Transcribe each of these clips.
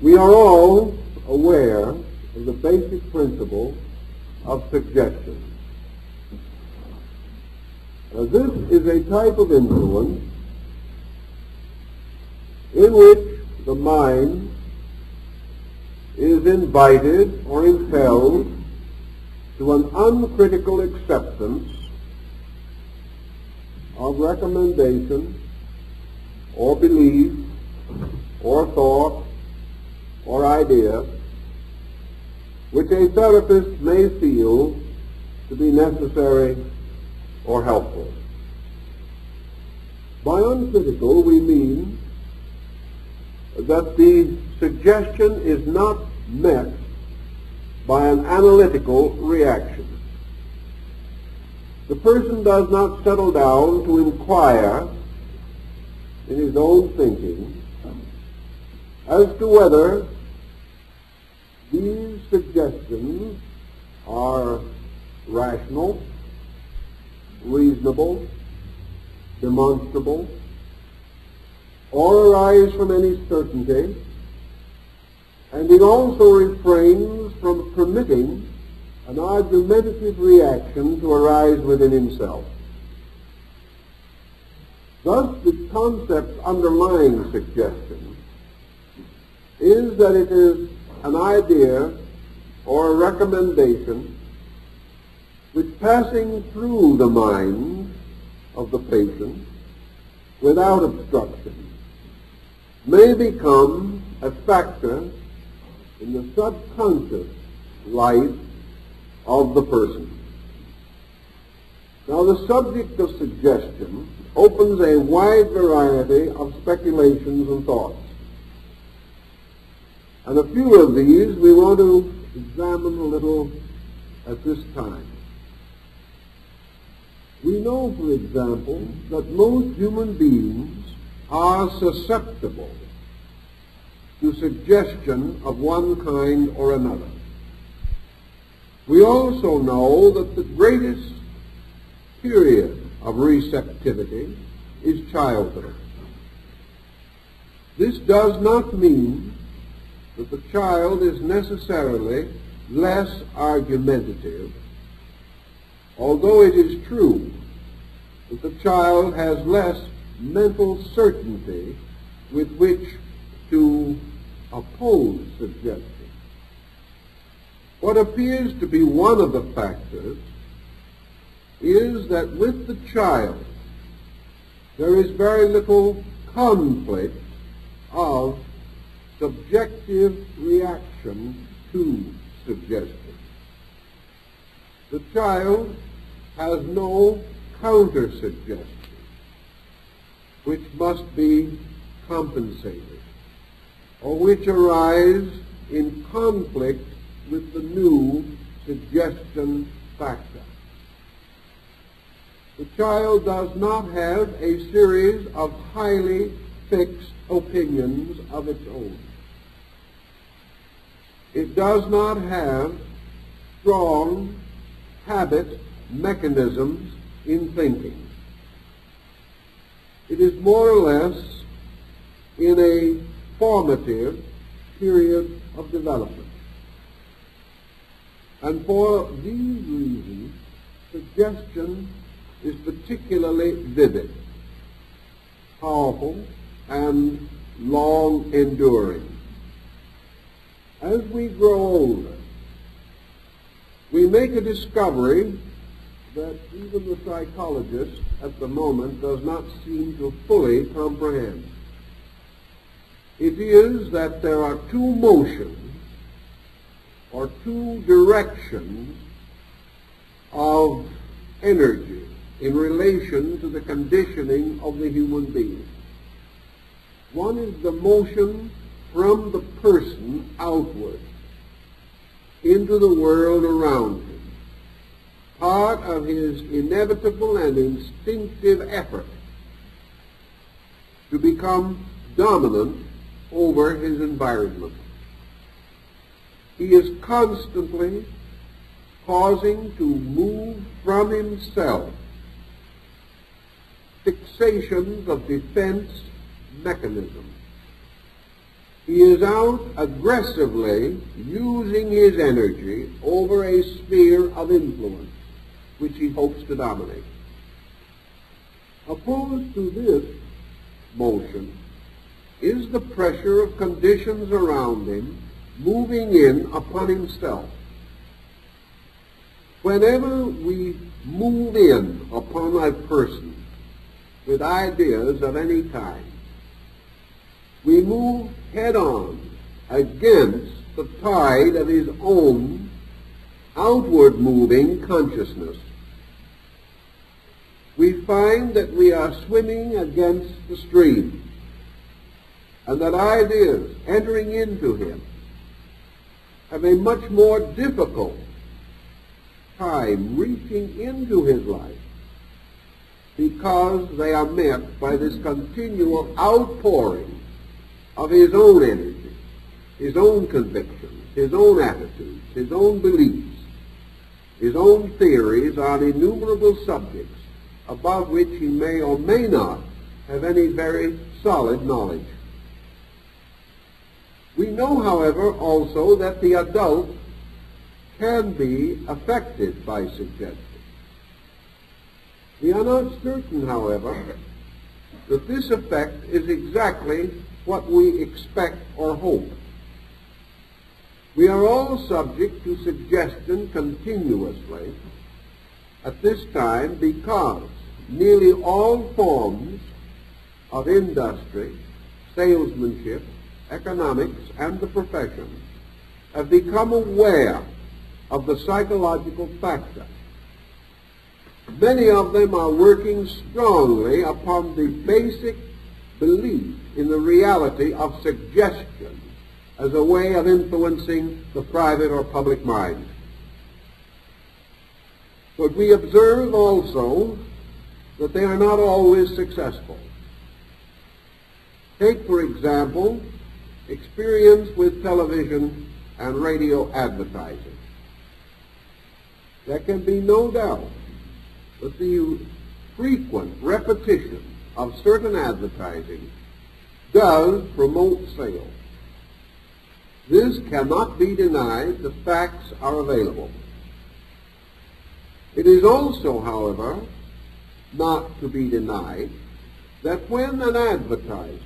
We are all aware of the basic principle of suggestion. This is a type of influence in which the mind is invited or impelled to an uncritical acceptance of recommendation or belief or thought or idea which a therapist may feel to be necessary or helpful. By uncritical, we mean that the suggestion is not met by an analytical reaction. The person does not settle down to inquire in his own thinking as to whether these suggestions are rational, reasonable, demonstrable, or arise from any certainty, and it also refrains from permitting an argumentative reaction to arise within himself. Thus, the concept underlying suggestion is that it is an idea or a recommendation which, passing through the mind of the patient without obstruction, may become a factor in the subconscious life of the person. Now, the subject of suggestion opens a wide variety of speculations and thoughts. And a few of these we want to examine a little at this time. We know, for example, that most human beings are susceptible to suggestion of one kind or another. We also know that the greatest period of receptivity is childhood. This does not mean that the child is necessarily less argumentative, although it is true that the child has less mental certainty with which to oppose suggestion. What appears to be one of the factors is that with the child there is very little conflict of subjective reaction to suggestion. The child has no counter-suggestion which must be compensated, or which arise in conflict with the new suggestion factor. The child does not have a series of highly fixed opinions of its own. It does not have strong habit mechanisms in thinking. It is more or less in a formative period of development. And for these reasons, suggestion is particularly vivid, powerful, and long-enduring. As we grow older, we make a discovery that even the psychologist at the moment does not seem to fully comprehend. It is that there are two motions or two directions of energy in relation to the conditioning of the human being. One is the motion from the person outward into the world around him, part of his inevitable and instinctive effort to become dominant over his environment. He is constantly causing to move from himself fixations of defense mechanism. He is out aggressively using his energy over a sphere of influence which he hopes to dominate. Opposed to this motion is the pressure of conditions around him moving in upon himself. Whenever we move in upon a person with ideas of any kind, we move head-on against the tide of his own outward-moving consciousness. We find that we are swimming against the stream, and that ideas entering into him have a much more difficult time reaching into his life because they are met by this continual outpouring of his own energy, his own convictions, his own attitudes, his own beliefs, his own theories on innumerable subjects about which he may or may not have any very solid knowledge. We know, however, also that the adult can be affected by suggestion. We are not certain, however, that this effect is exactly what we expect or hope. We are all subject to suggestion continuously at this time because nearly all forms of industry, salesmanship, economics, and the professions have become aware of the psychological factor. Many of them are working strongly upon the basic belief in the reality of suggestion as a way of influencing the private or public mind. But we observe also that they are not always successful. Take, for example, experience with television and radio advertising. There can be no doubt that the frequent repetition of certain advertising does promote sales. This cannot be denied. The facts are available. It is also, however, not to be denied that when an advertiser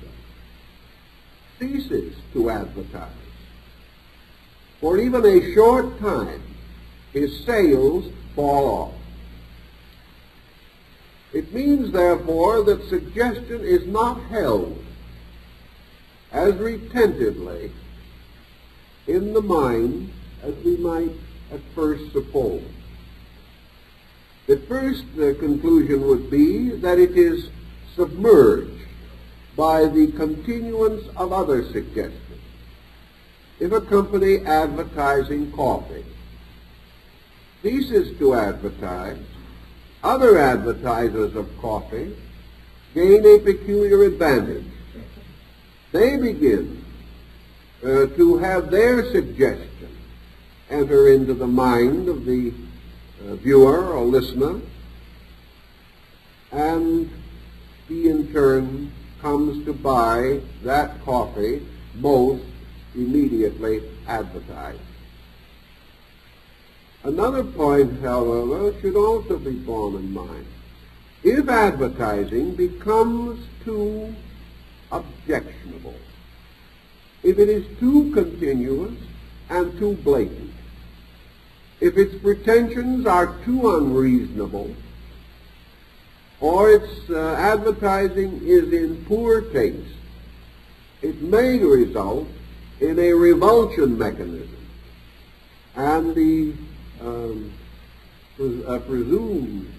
ceases to advertise for even a short time, his sales fall off. It means, therefore, that suggestion is not held as retentively in the mind as we might at first suppose. The first conclusion would be that it is submerged by the continuance of other suggestions. If a company advertising coffee ceases to advertise, other advertisers of coffee gain a peculiar advantage. They begin to have their suggestion enter into the mind of the viewer or listener, and he in turn comes to buy that coffee most immediately advertised. Another point, however, should also be borne in mind. If advertising becomes too objectionable, if it is too continuous and too blatant, if its pretensions are too unreasonable, or its advertising is in poor taste, it may result in a revulsion mechanism, and the presumed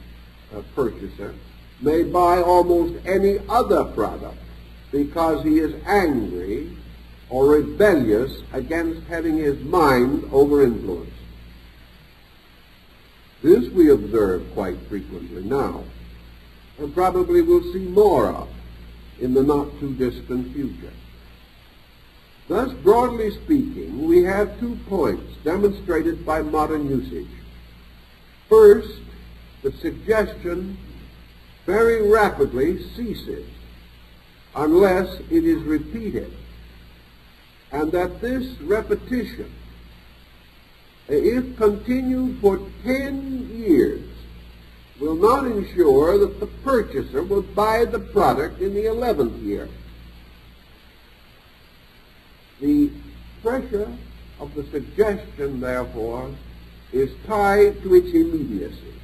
purchaser may buy almost any other product because he is angry or rebellious against having his mind over-influenced. This we observe quite frequently now, and probably will see more of in the not-too-distant future. Thus, broadly speaking, we have 2 points demonstrated by modern usage. First, that suggestion very rapidly ceases unless it is repeated. and that this repetition, if continued for 10 years, will not ensure that the purchaser will buy the product in the 11th year. The pressure of the suggestion, therefore, is tied to its immediacy.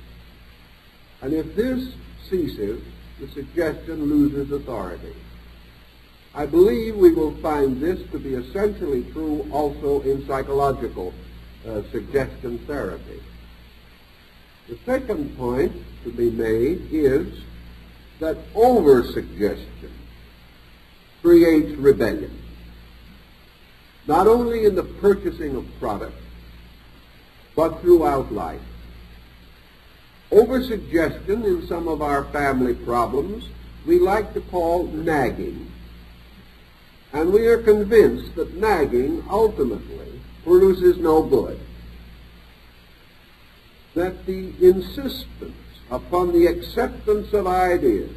And if this ceases, the suggestion loses authority. I believe we will find this to be essentially true also in psychological suggestion therapy. The second point to be made is that over-suggestion creates rebellion, not only in the purchasing of products, but throughout life. Over-suggestion in some of our family problems we like to call nagging. And we are convinced that nagging ultimately produces no good. That the insistence upon the acceptance of ideas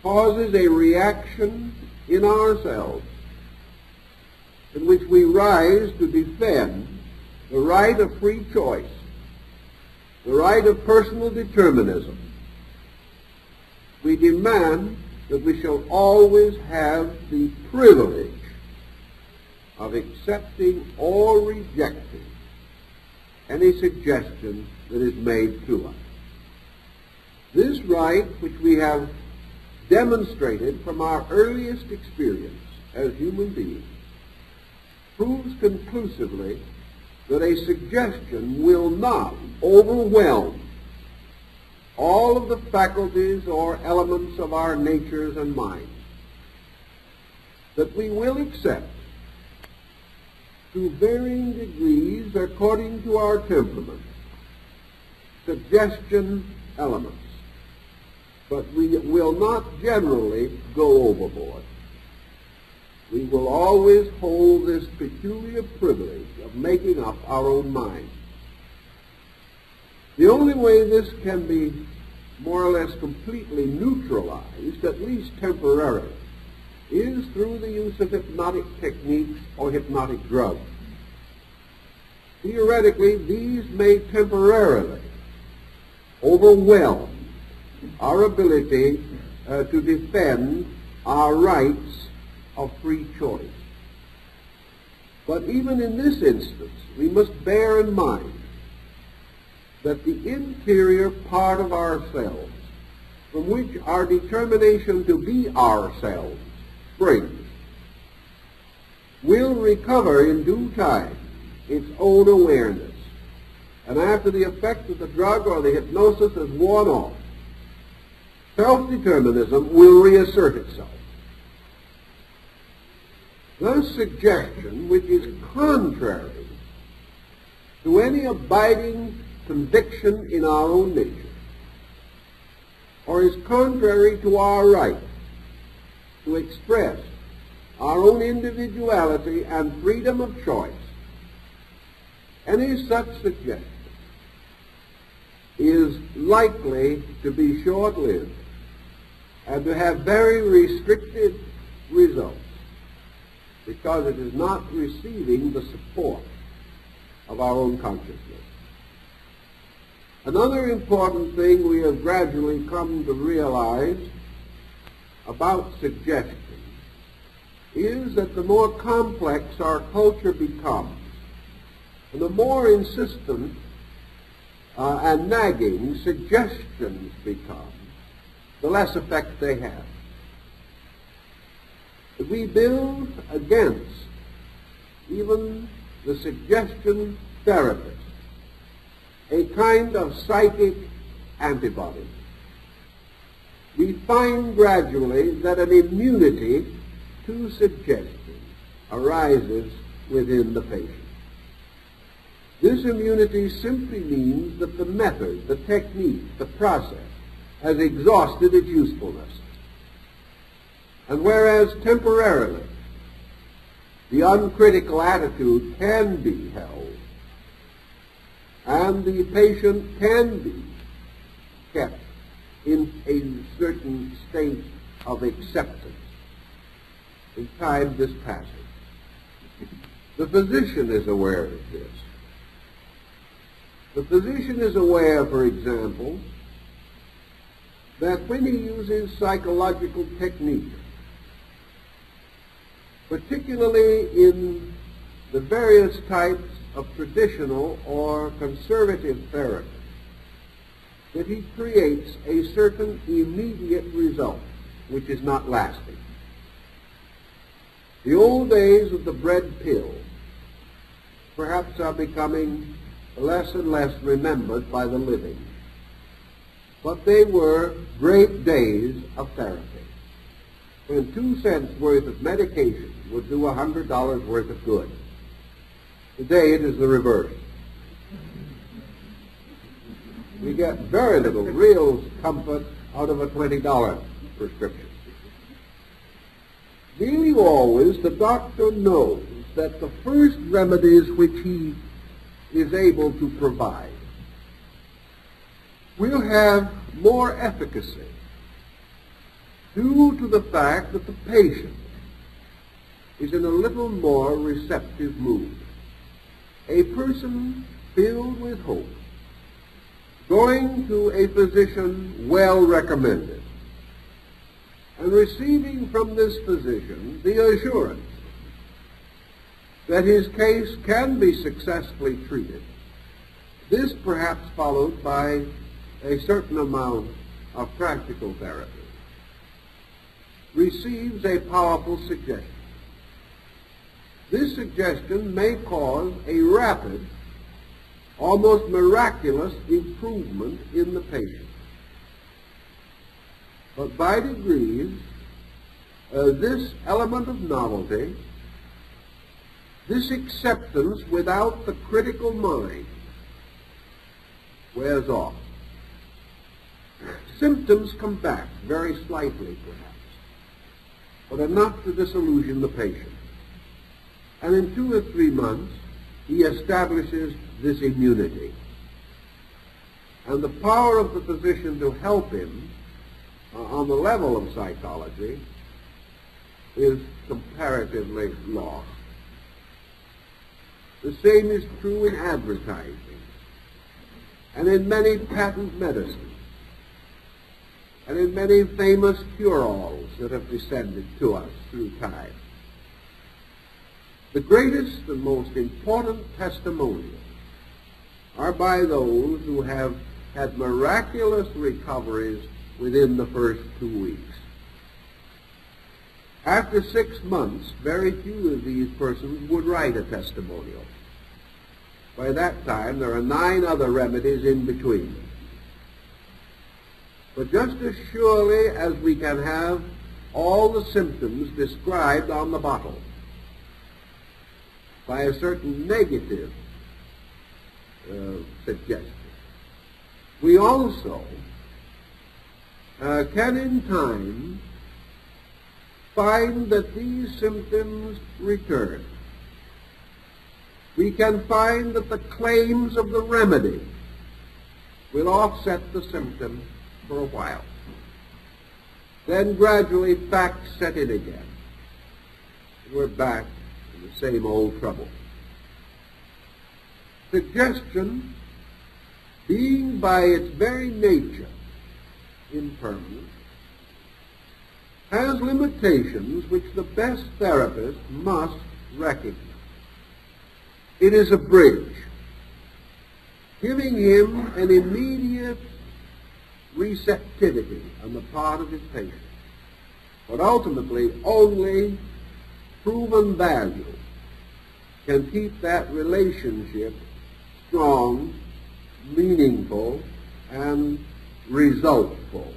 causes a reaction in ourselves in which we rise to defend the right of free choice, the right of personal determinism. We demand that we shall always have the privilege of accepting or rejecting any suggestion that is made to us. This right, which we have demonstrated from our earliest experience as human beings, proves conclusively that a suggestion will not overwhelm all of the faculties or elements of our natures and minds, that we will accept to varying degrees according to our temperament suggestion elements, but we will not generally go overboard. We will always hold this peculiar privilege of making up our own mind. The only way this can be more or less completely neutralized, at least temporarily, is through the use of hypnotic techniques or hypnotic drugs. Theoretically, these may temporarily overwhelm our ability to defend our rights of free choice. But even in this instance, we must bear in mind that the interior part of ourselves, from which our determination to be ourselves springs, will recover in due time its own awareness. And after the effect of the drug or the hypnosis has worn off, self-determinism will reassert itself. Thus, suggestion which is contrary to any abiding conviction in our own nature, or is contrary to our right to express our own individuality and freedom of choice, any such suggestion is likely to be short-lived and to have very restricted results, because it is not receiving the support of our own consciousness. Another important thing we have gradually come to realize about suggestion is that the more complex our culture becomes, and the more insistent and nagging suggestions become, the less effect they have. We build against even the suggestion therapist a kind of psychic antibody. We find gradually that an immunity to suggestion arises within the patient. This immunity simply means that the method, the technique, the process has exhausted its usefulness. And whereas temporarily the uncritical attitude can be held, and the patient can be kept in a certain state of acceptance, in time this passes. The physician is aware of this. The physician is aware, for example, that when he uses psychological technique, particularly in the various types of traditional or conservative therapy, that he creates a certain immediate result, which is not lasting. The old days of the bread pill perhaps are becoming less and less remembered by the living. But they were great days of therapy, when 2 cents worth of medication would do $100 worth of good. Today it is the reverse. We get very little real comfort out of a $20 prescription. Nearly always the doctor knows that the first remedies which he is able to provide will have more efficacy due to the fact that the patient is in a little more receptive mood. A person filled with hope, going to a physician well recommended, and receiving from this physician the assurance that his case can be successfully treated. This perhaps followed by a certain amount of practical therapy, receives a powerful suggestion. This suggestion may cause a rapid, almost miraculous improvement in the patient. But by degrees, this element of novelty, this acceptance without the critical mind, wears off. Symptoms come back, very slightly perhaps, but enough to disillusion the patient. And in 2 or 3 months, he establishes this immunity. And the power of the physician to help him on the level of psychology is comparatively lost. The same is true in advertising and in many patent medicines and in many famous cure-alls that have descended to us through time. The greatest and most important testimonials are by those who have had miraculous recoveries within the first 2 weeks. After 6 months, very few of these persons would write a testimonial. By that time, there are 9 other remedies in between. But just as surely as we can have all the symptoms described on the bottle by a certain negative suggestion, we also can in time find that these symptoms return. We can find that the claims of the remedy will offset the symptom for a while. Then gradually facts set in again. We're back to the same old trouble. Suggestion, being by its very nature impermanent, has limitations which the best therapist must recognize. It is a bridge, giving him an immediate receptivity on the part of his patient, but ultimately only proven value can keep that relationship strong, meaningful, and resultful.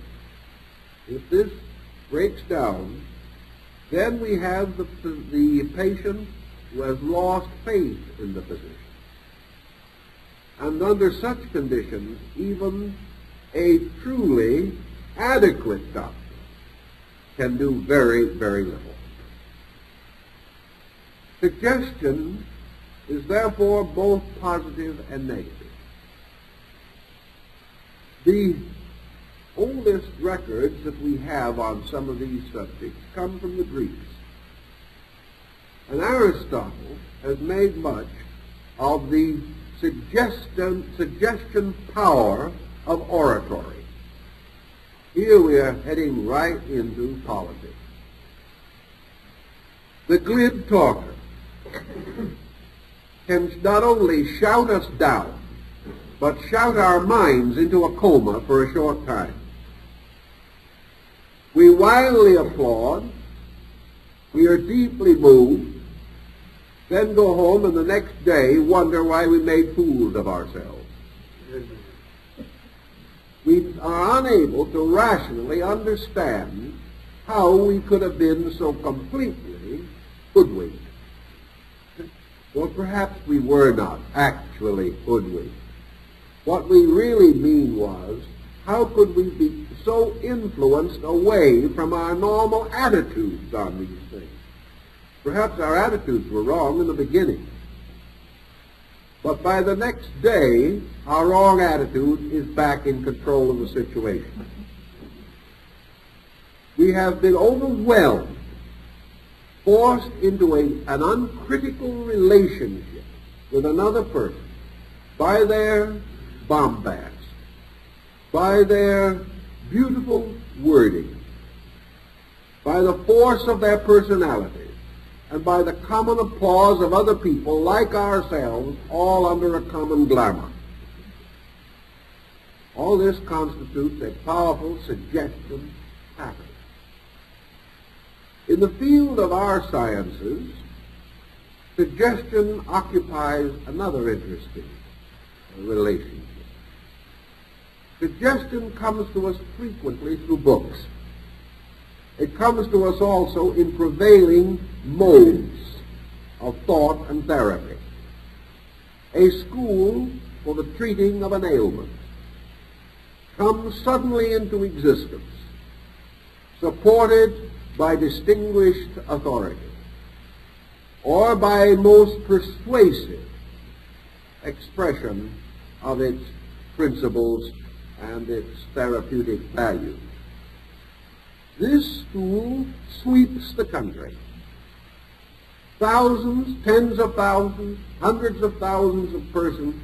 If this breaks down, then we have the patient who has lost faith in the physician. And under such conditions, even a truly adequate doctor can do very, very little. Suggestion is therefore both positive and negative. The oldest records that we have on some of these subjects come from the Greeks. And Aristotle has made much of the suggestion power of oratory. Here we are heading right into politics. The glib talker can not only shout us down, but shout our minds into a coma for a short time. We wildly applaud, we are deeply moved, then go home and the next day wonder why we made fools of ourselves. We are unable to rationally understand how we could have been so completely hoodwinked. Well, perhaps we were not actually hoodwinked. What we really mean was, how could we be so influenced away from our normal attitudes on these things? Perhaps our attitudes were wrong in the beginning. But by the next day, our wrong attitude is back in control of the situation. We have been overwhelmed, forced into an uncritical relationship with another person by their bombast, by their beautiful wording, by the force of their personality, and by the common applause of other people like ourselves, all under a common glamour. All this constitutes a powerful suggestion pattern. In the field of our sciences, suggestion occupies another interesting relationship. Suggestion comes to us frequently through books. It comes to us also in prevailing modes of thought and therapy. A school for the treating of an ailment comes suddenly into existence, supported by distinguished authority, or by a most persuasive expression of its principles and its therapeutic value. This school sweeps the country. Thousands, tens of thousands, hundreds of thousands of persons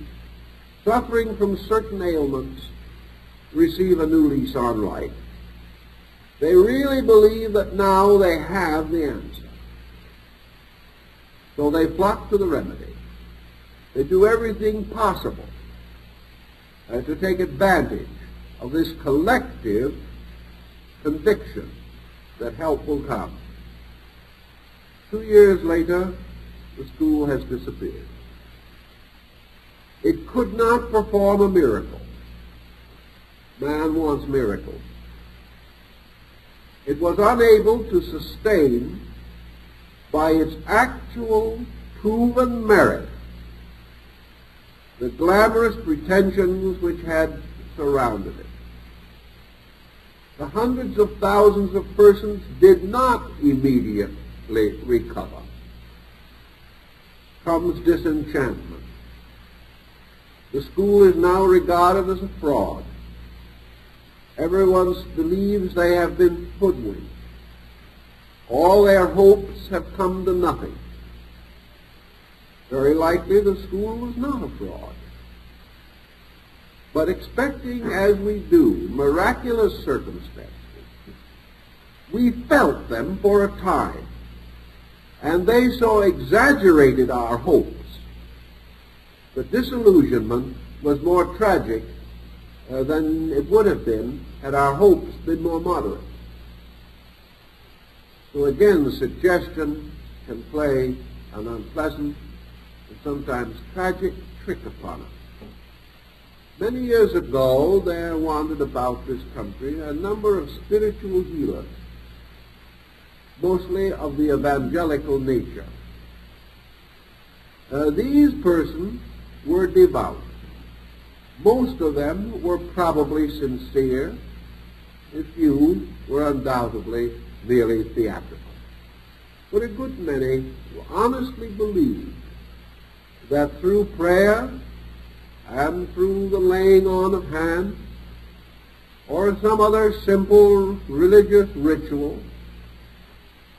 suffering from certain ailments receive a new lease on life. They really believe that now they have the answer. So they flock to the remedy. They do everything possible to take advantage of this collective conviction that help will come. 2 years later, the school has disappeared. It could not perform a miracle. Man wants miracles. It was unable to sustain by its actual proven merit the glamorous pretensions which had surrounded it. The hundreds of thousands of persons did not immediately recover. Comes disenchantment. The school is now regarded as a fraud. Everyone believes they have been hoodwinked. All their hopes have come to nothing. Very likely the school was not a fraud. But expecting, as we do, miraculous circumstances, we felt them for a time, and they so exaggerated our hopes that disillusionment was more tragic than it would have been had our hopes been more moderate. So again, the suggestion can play an unpleasant and sometimes tragic trick upon us. Many years ago, there wandered about this country a number of spiritual healers, mostly of the evangelical nature. These persons were devout. Most of them were probably sincere. A few were undoubtedly merely theatrical. But a good many honestly believed that through prayer and through the laying on of hands or some other simple religious ritual,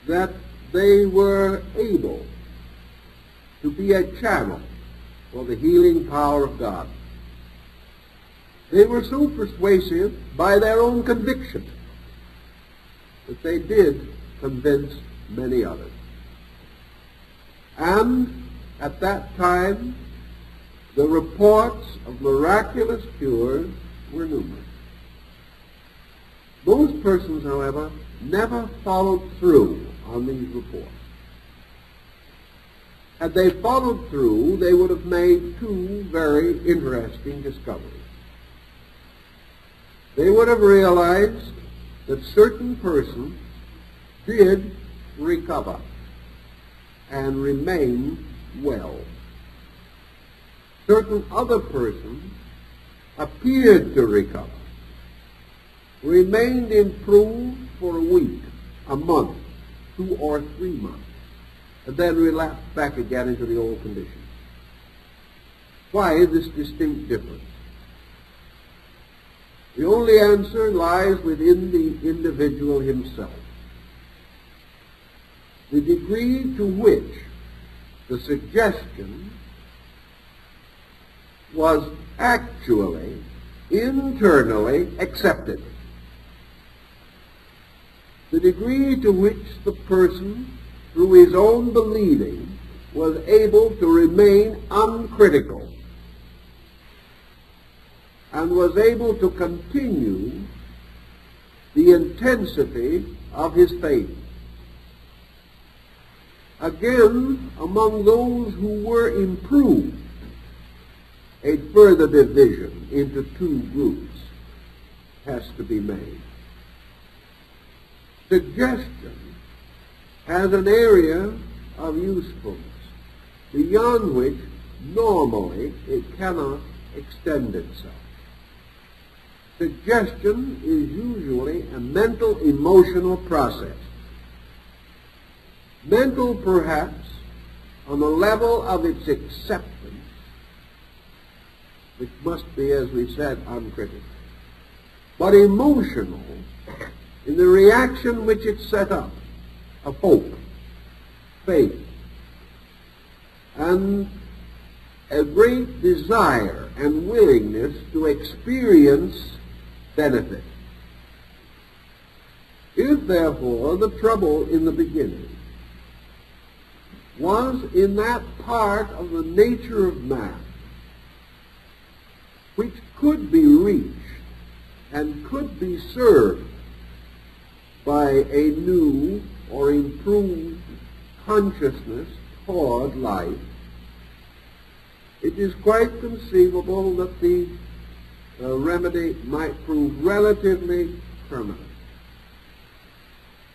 that they were able to be a channel for the healing power of God. They were so persuasive by their own conviction that they did convince many others. And at that time, the reports of miraculous cures were numerous. Most persons, however, never followed through on these reports. Had they followed through, they would have made two very interesting discoveries. They would have realized that certain persons did recover and remain well. Certain other persons appeared to recover, remained improved for a week, a month, 2 or 3 months, and then relapsed back again into the old condition. Why this distinct difference? The only answer lies within the individual himself. The degree to which the suggestion was actually, internally accepted. The degree to which the person, through his own believing, was able to remain uncritical and was able to continue the intensity of his faith. Again, among those who were improved, a further division into two groups has to be made. Suggestion has an area of usefulness beyond which normally it cannot extend itself. Suggestion is usually a mental, emotional process. Mental, perhaps, on the level of its acceptance, which must be, as we said, uncritical, but emotional in the reaction which it set up of hope, faith, and a great desire and willingness to experience benefit. If, therefore, the trouble in the beginning was in that part of the nature of man which could be reached and could be served by a new or improved consciousness toward life, it is quite conceivable that the remedy might prove relatively permanent.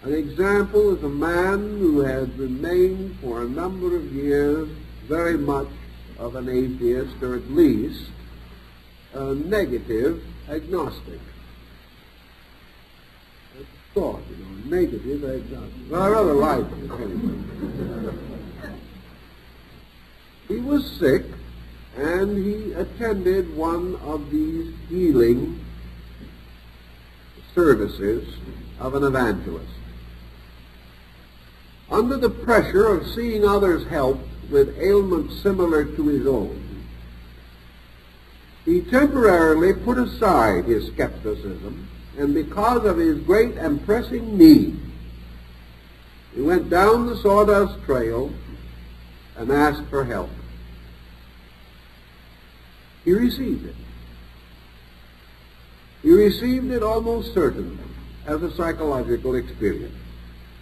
An example is a man who had remained for a number of years very much of an atheist, or at least a negative agnostic. That's thought, negative agnostic. Well, I rather like it anyway. He was sick, and he attended one of these healing services of an evangelist. Under the pressure of seeing others helped with ailments similar to his own, he temporarily put aside his skepticism, and because of his great and pressing need, he went down the sawdust trail and asked for help. He received it. He received it almost certainly as a psychological experience.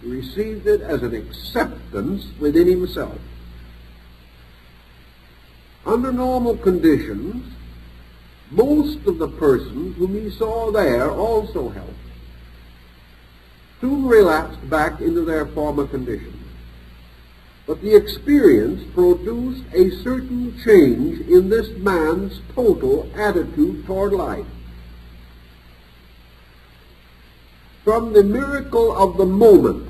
He received it as an acceptance within himself. Under normal conditions, most of the persons whom he saw there also helped, soon relapsed back into their former conditions. But the experience produced a certain change in this man's total attitude toward life. From the miracle of the moment,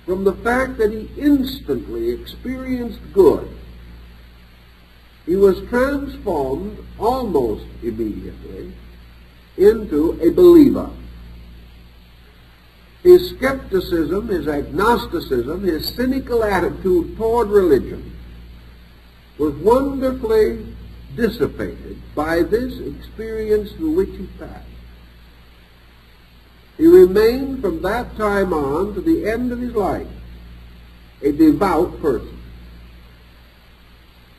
from the fact that he instantly experienced good, he was transformed almost immediately into a believer. His skepticism, his agnosticism, his cynical attitude toward religion was wonderfully dissipated by this experience through which he passed. He remained from that time on to the end of his life a devout person,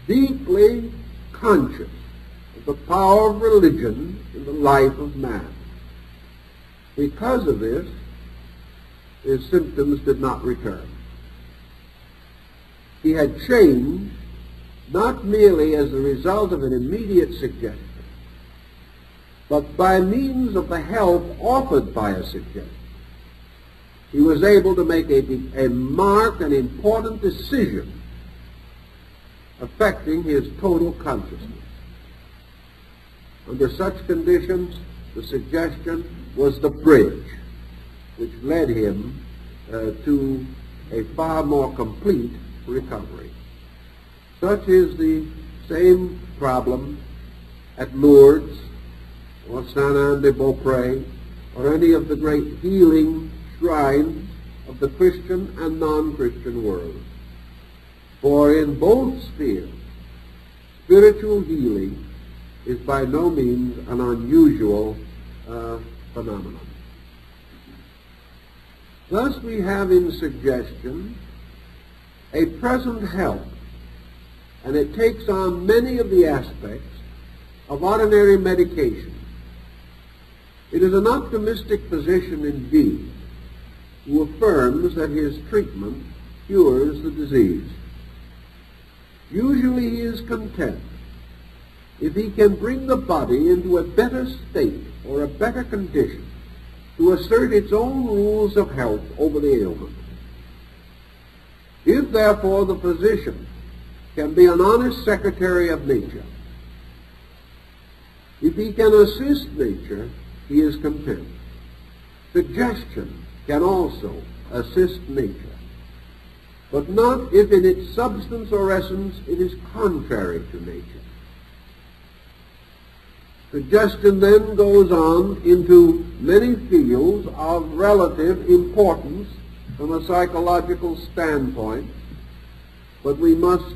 deeply conscious of the power of religion in the life of man. Because of this, his symptoms did not return. He had changed not merely as a result of an immediate suggestion, but by means of the help offered by a suggestion. He was able to make a marked and important decision affecting his total consciousness. Under such conditions, the suggestion was the bridge which led him to a far more complete recovery. Such is the same problem at Lourdes or Saint-Anne-de-Beaupré or any of the great healing shrines of the Christian and non-Christian world. For in both spheres, spiritual healing is by no means an unusual phenomenon. Thus we have in suggestion a present help, and it takes on many of the aspects of ordinary medication. It is an optimistic physician indeed who affirms that his treatment cures the disease. Usually he is content if he can bring the body into a better state or a better condition to assert its own rules of health over the ailment. If, therefore, the physician can be an honest secretary of nature, if he can assist nature, he is content. Suggestion can also assist nature, but not if in its substance or essence it is contrary to nature. Suggestion then goes on into many fields of relative importance from a psychological standpoint, but we must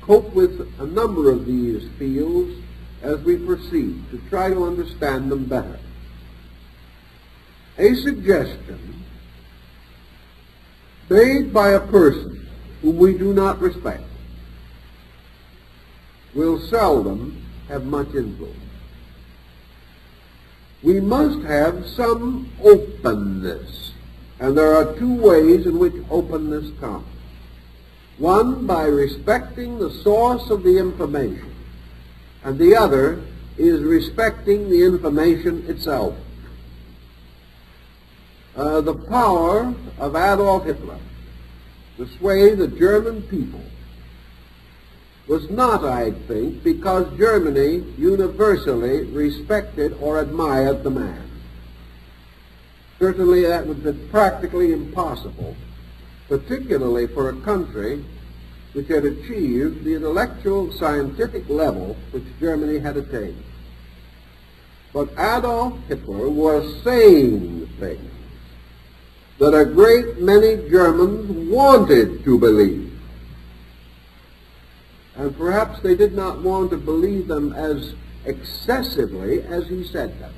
cope with a number of these fields as we proceed to try to understand them better. A suggestion made by a person whom we do not respect will seldom have much influence. We must have some openness, and there are two ways in which openness comes. One, by respecting the source of the information, and the other is respecting the information itself. The power of Adolf Hitler to sway the German people was not, I think, because Germany universally respected or admired the man. Certainly that would be practically impossible, particularly for a country which had achieved the intellectual scientific level which Germany had attained. But Adolf Hitler was saying things that a great many Germans wanted to believe. And perhaps they did not want to believe them as excessively as he said them.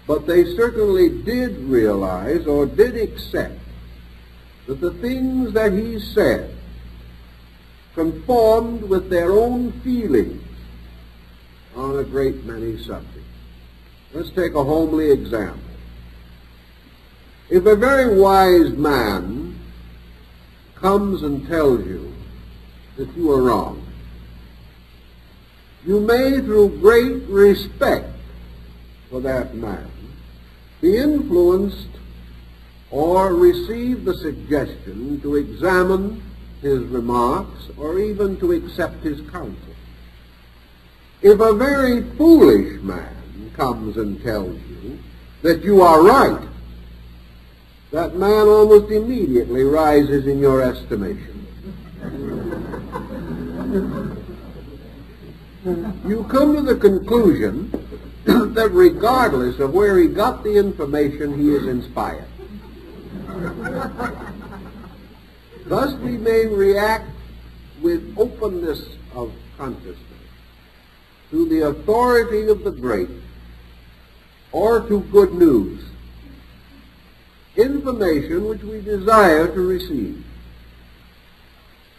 But they certainly did realize or did accept that the things that he said conformed with their own feelings on a great many subjects. Let's take a homely example. If a very wise man comes and tells you that you are wrong, you may, through great respect for that man, be influenced or receive the suggestion to examine his remarks or even to accept his counsel. If a very foolish man comes and tells you that you are right, that man almost immediately rises in your estimation. You come to the conclusion that regardless of where he got the information, he is inspired. Thus we may react with openness of consciousness to the authority of the great or to good news, information which we desire to receive,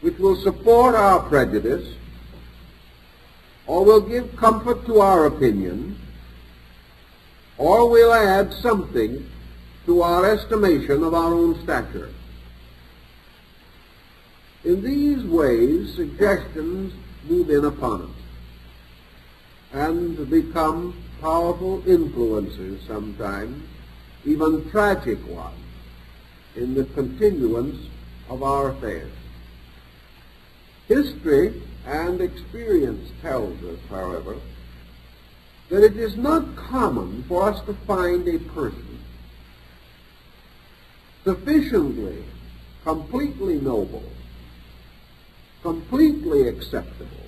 which will support our prejudice or will give comfort to our opinion or will add something to our estimation of our own stature. In these ways, suggestions move in upon us and become powerful influences sometimes, even tragic ones, in the continuance of our affairs. History and experience tells us, however, that it is not common for us to find a person sufficiently, completely noble, completely acceptable,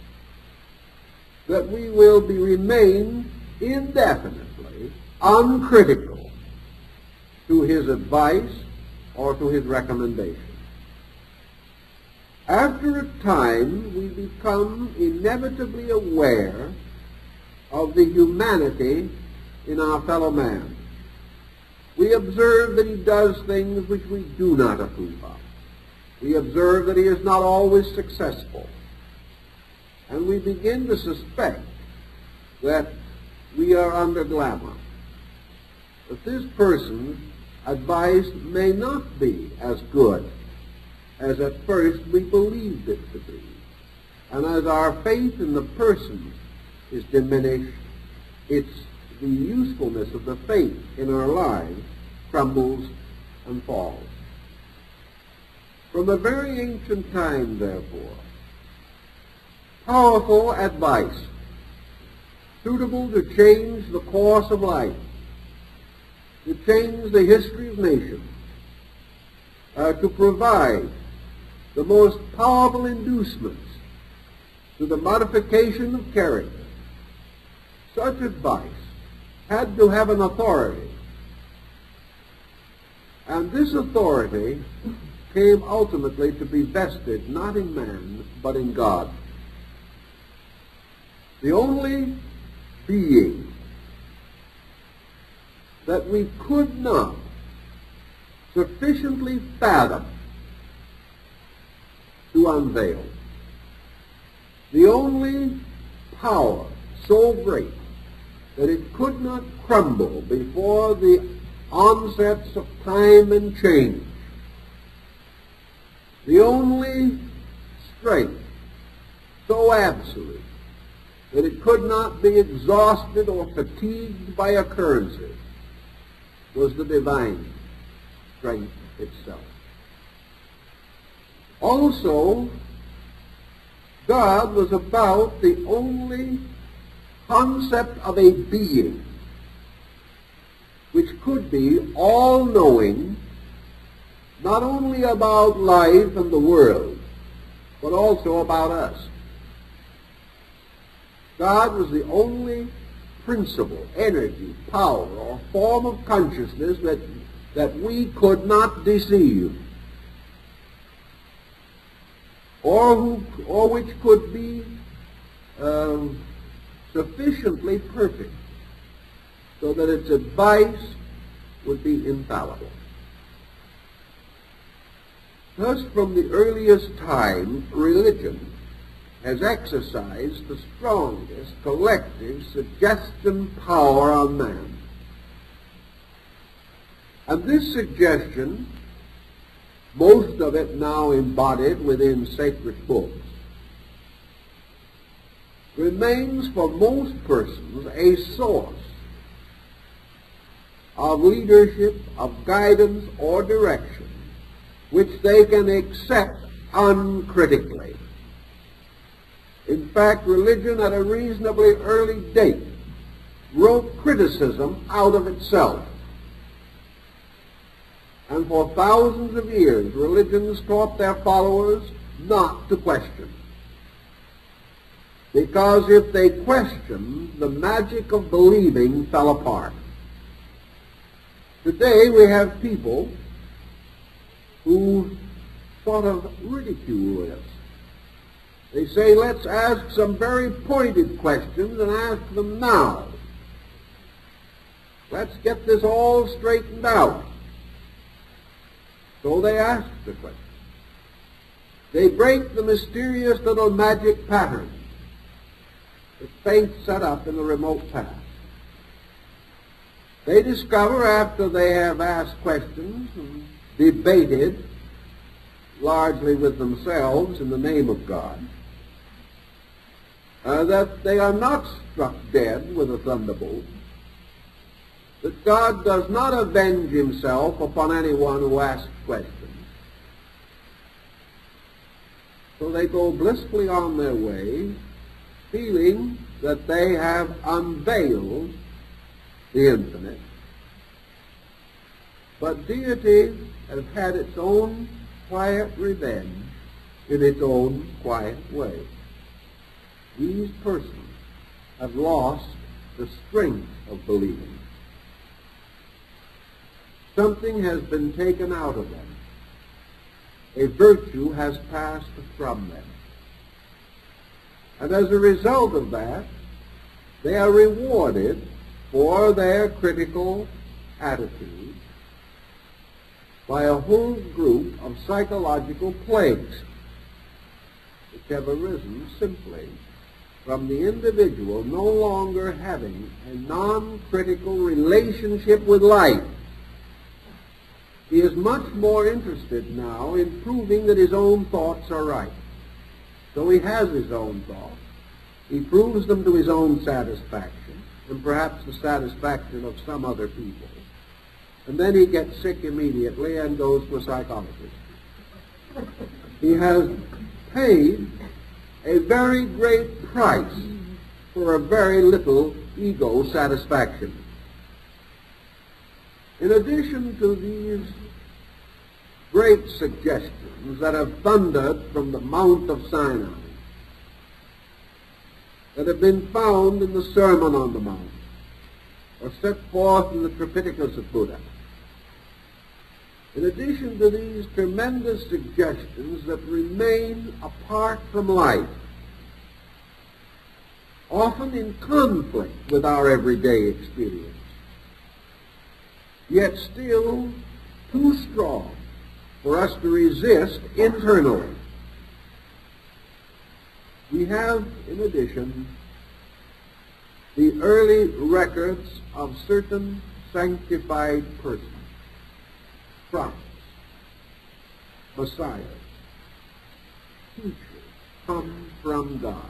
that we will remain indefinitely uncritical to his advice or to his recommendation. After a time, we become inevitably aware of the humanity in our fellow man. We observe that he does things which we do not approve of. We observe that he is not always successful. And we begin to suspect that we are under glamour, that this person's advice may not be as good as at first we believed it to be. And as our faith in the person is diminished, the usefulness of the faith in our lives crumbles and falls. From a very ancient time, therefore, powerful advice, suitable to change the course of life, to change the history of nations, to provide the most powerful inducements to the modification of character, such advice had to have an authority. And this authority came ultimately to be vested not in man, but in God. The only being that we could not sufficiently fathom to unveil. The only power so great that it could not crumble before the onsets of time and change. The only strength so absolute that it could not be exhausted or fatigued by occurrences was the divine strength itself. Also, God was about the only concept of a being which could be all-knowing, not only about life and the world, but also about us. God was the only principle, energy, power, or form of consciousness that we could not deceive, or which could be sufficiently perfect so that its advice would be infallible. Thus, from the earliest time, religion has exercised the strongest collective suggestion power on man. And this suggestion, most of it now embodied within sacred books, remains for most persons a source of leadership, of guidance, or direction, which they can accept uncritically. In fact, religion at a reasonably early date wrote criticism out of itself. And for thousands of years, religions taught their followers not to question. Because if they questioned, the magic of believing fell apart. Today we have people who sort of ridicule this. They say, let's ask some very pointed questions and ask them now. Let's get this all straightened out. So they ask the question. They break the mysterious little magic pattern that saints set up in the remote past. They discover, after they have asked questions and debated, largely with themselves in the name of God, that they are not struck dead with a thunderbolt, that God does not avenge himself upon anyone who asks questions. So they go blissfully on their way, feeling that they have unveiled the infinite. But deity has had its own quiet revenge in its own quiet way. These persons have lost the strength of believing. Something has been taken out of them. A virtue has passed from them. And as a result of that, they are rewarded for their critical attitude by a whole group of psychological plagues which have arisen simply from the individual no longer having a non-critical relationship with life. He is much more interested now in proving that his own thoughts are right. So he has his own thoughts. He proves them to his own satisfaction, and perhaps the satisfaction of some other people. And then he gets sick immediately and goes to a psychologist. He has paid a very great price for a very little ego satisfaction. In addition to these great suggestions that have thundered from the Mount of Sinai, that have been found in the Sermon on the Mount, or set forth in the Tripitakas of Buddha, in addition to these tremendous suggestions that remain apart from life, often in conflict with our everyday experience, yet still too strong for us to resist internally. We have, in addition, the early records of certain sanctified persons, prophets, messiahs, teachers, come from God.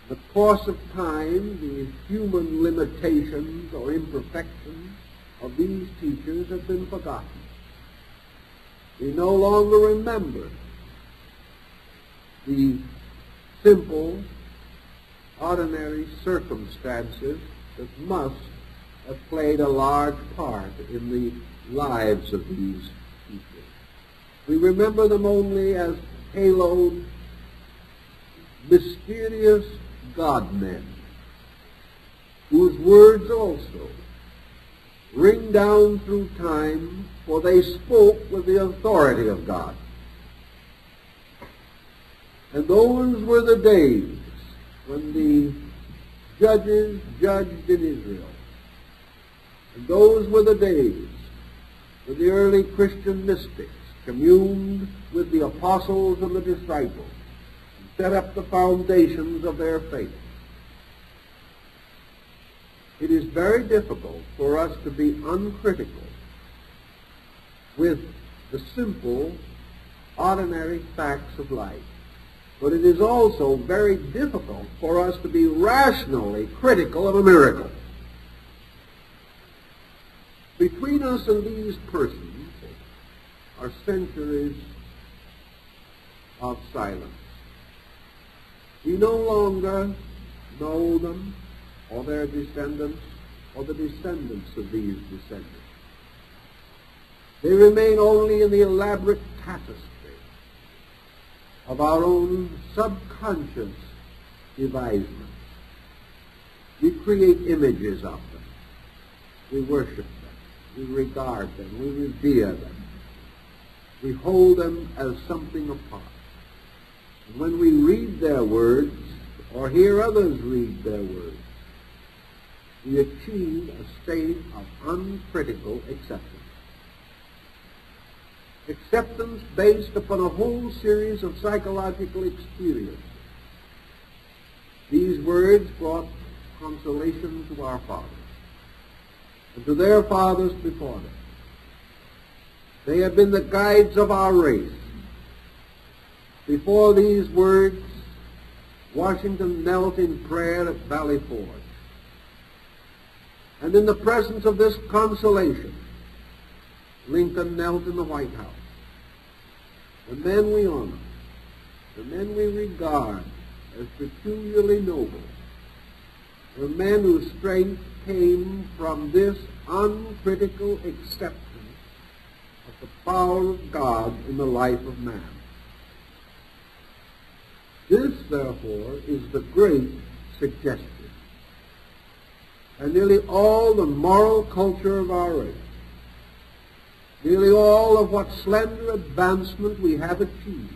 In the course of time, the human limitations or imperfections of these teachers have been forgotten. We no longer remember the simple, ordinary circumstances that must have played a large part in the lives of these teachers. We remember them only as haloed, mysterious God-men, whose words also ring down through time, for they spoke with the authority of God. And those were the days when the judges judged in Israel. And those were the days when the early Christian mystics communed with the apostles and the disciples and set up the foundations of their faith. It is very difficult for us to be uncritical with the simple, ordinary facts of life. But it is also very difficult for us to be rationally critical of a miracle. Between us and these persons are centuries of silence. We no longer know them, or their descendants, or the descendants of these descendants. They remain only in the elaborate tapestry of our own subconscious devisement. We create images of them. We worship them. We regard them. We revere them. We hold them as something apart. And when we read their words, or hear others read their words, we achieve a state of uncritical acceptance. Acceptance based upon a whole series of psychological experiences. These words brought consolation to our fathers and to their fathers before them. They have been the guides of our race. Before these words, Washington knelt in prayer at Valley Forge. And in the presence of this consolation, Lincoln knelt in the White House. The men we honor, the men we regard as peculiarly noble, were men whose strength came from this uncritical acceptance of the power of God in the life of man. This, therefore, is the great suggestion. And nearly all the moral culture of our race, nearly all of what slender advancement we have achieved,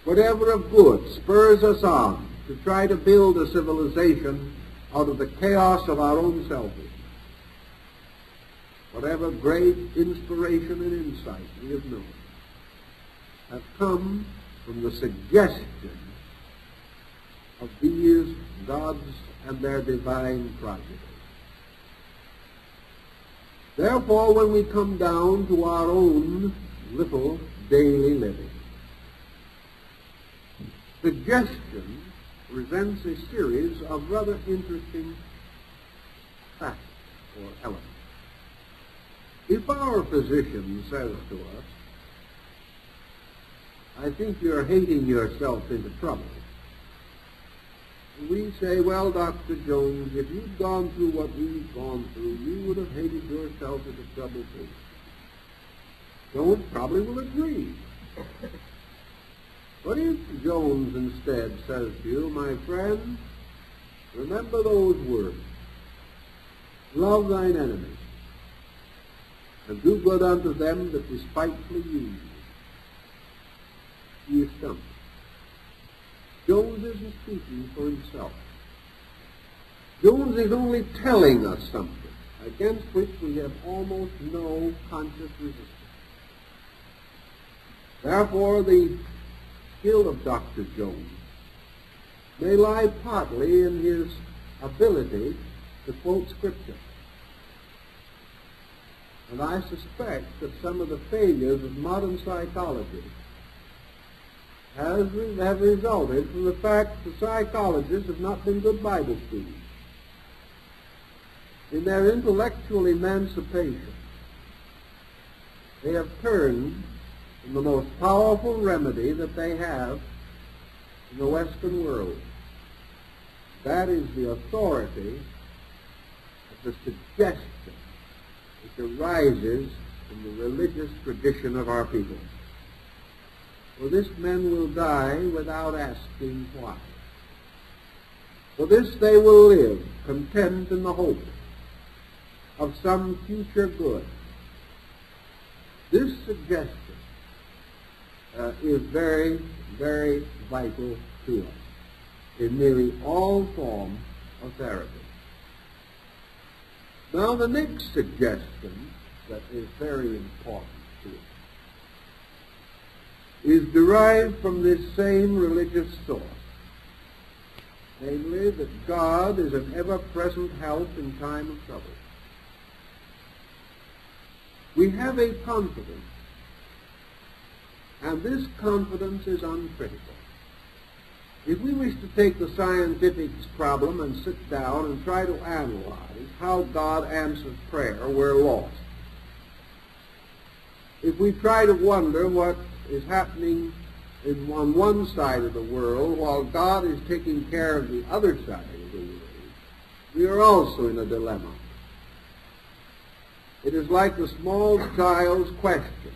whatever of good spurs us on to try to build a civilization out of the chaos of our own selfishness, whatever great inspiration and insight we have known, have come from the suggestion of these gods and their divine providence. Therefore, when we come down to our own little daily living, suggestion presents a series of rather interesting facts or elements. If our physician says to us, "I think you're hating yourself into trouble," we say, "Well, Dr. Jones, if you'd gone through what we've gone through, you would have hated yourself into trouble too." Jones probably will agree. But if Jones instead says to you, "My friend, remember those words, love thine enemies, and do good unto them that despitefully use you," he is stumped. Jones isn't speaking for himself. Jones is only telling us something against which we have almost no conscious resistance. Therefore, the skill of Dr. Jones may lie partly in his ability to quote Scripture. And I suspect that some of the failures of modern psychology have resulted from the fact that psychologists have not been good Bible students. In their intellectual emancipation, they have turned from the most powerful remedy that they have in the Western world. That is the authority of the suggestion which arises from the religious tradition of our people. For this men will die without asking why. For this they will live, content in the hope of some future good. This suggestion is very, very vital to us in nearly all forms of therapy. Now, the next suggestion that is very important to us is derived from this same religious source, namely that God is an ever-present help in time of trouble. We have a confidence, and this confidence is uncritical. If we wish to take the scientific problem and sit down and try to analyze how God answers prayer, we're lost. If we try to wonder what is happening on one side of the world while God is taking care of the other side of the world, we are also in a dilemma. It is like the small child's question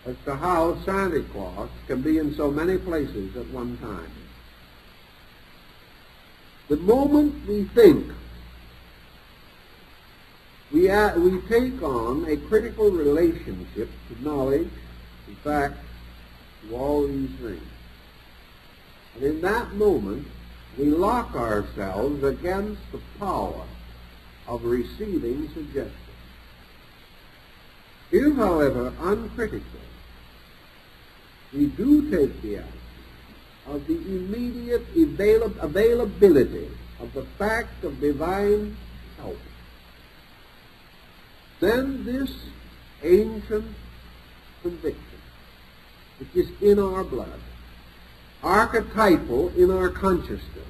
as to how Santa Claus can be in so many places at one time. The moment we think we we take on a critical relationship to knowledge, to fact, to all these things. And in that moment, we lock ourselves against the power of receiving suggestion. If, however, uncritical, we do take the attitude of the immediate availability of the fact of divine help, then this ancient conviction, which is in our blood, archetypal in our consciousness,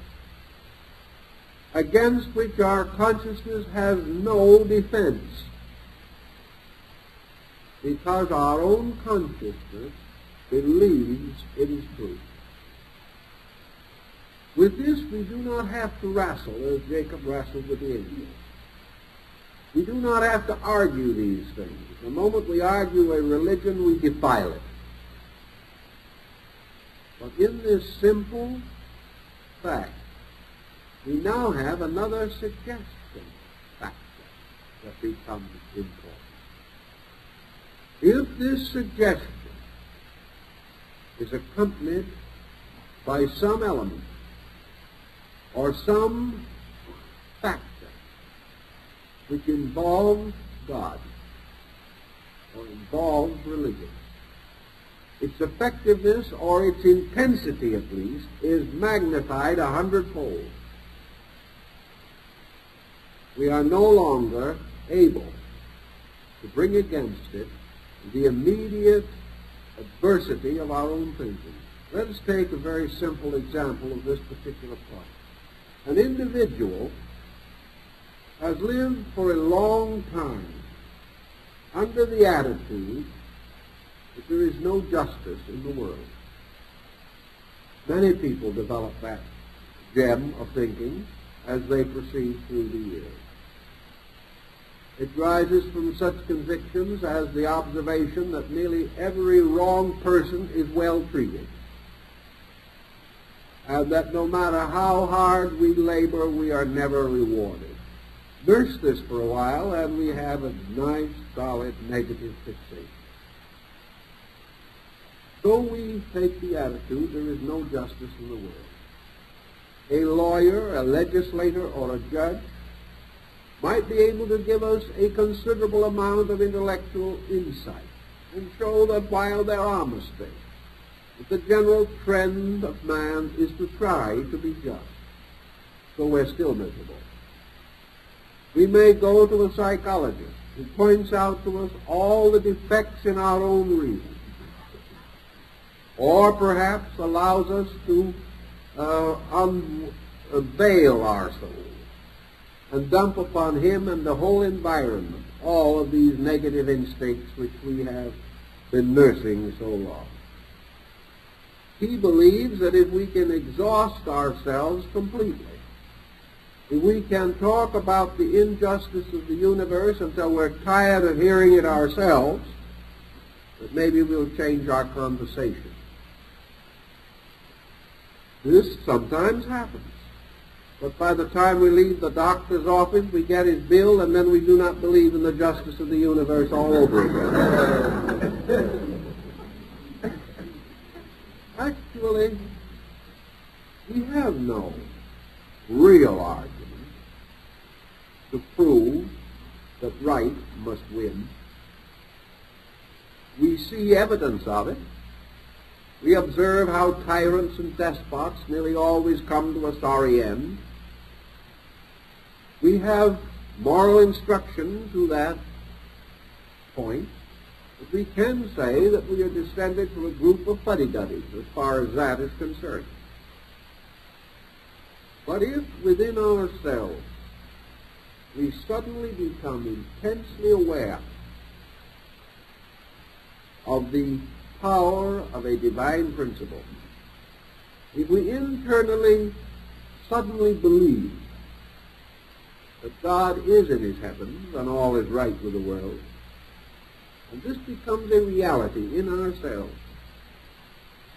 against which our consciousness has no defense, because our own consciousness believes it is true. With this, we do not have to wrestle as Jacob wrestled with the angel. We do not have to argue these things. The moment we argue a religion, we defile it. But in this simple fact, we now have another suggestion factor that becomes important. If this suggestion is accompanied by some element or some factor which involves God or involves religion, its effectiveness, or its intensity at least, is magnified 100-fold. We are no longer able to bring against it the immediate adversity of our own thinking. Let us take a very simple example of this particular point. An individual has lived for a long time under the attitude that there is no justice in the world. Many people develop that gem of thinking as they proceed through the years. It rises from such convictions as the observation that nearly every wrong person is well treated, and that no matter how hard we labor, we are never rewarded. Nurse this for a while, and we have a nice, solid, negative fixation. So we take the attitude there is no justice in the world. A lawyer, a legislator, or a judge might be able to give us a considerable amount of intellectual insight and show that while there are mistakes, the general trend of man is to try to be just. So we're still miserable. We may go to a psychologist who points out to us all the defects in our own reason, or perhaps allows us to unveil our souls and dump upon him and the whole environment all of these negative instincts which we have been nursing so long. He believes that if we can exhaust ourselves completely, if we can talk about the injustice of the universe until we're tired of hearing it ourselves, that maybe we'll change our conversation. This sometimes happens. But by the time we leave the doctor's office, we get his bill, and then we do not believe in the justice of the universe all over again. Actually, we have no real argument to prove that right must win. We see evidence of it. We observe how tyrants and despots nearly always come to a sorry end. We have moral instruction to that point, but we can say that we are descended from a group of fuddy-duddies as far as that is concerned. But if within ourselves we suddenly become intensely aware of the power of a divine principle, if we internally suddenly believe that God is in his heavens and all is right with the world, and this becomes a reality in ourselves,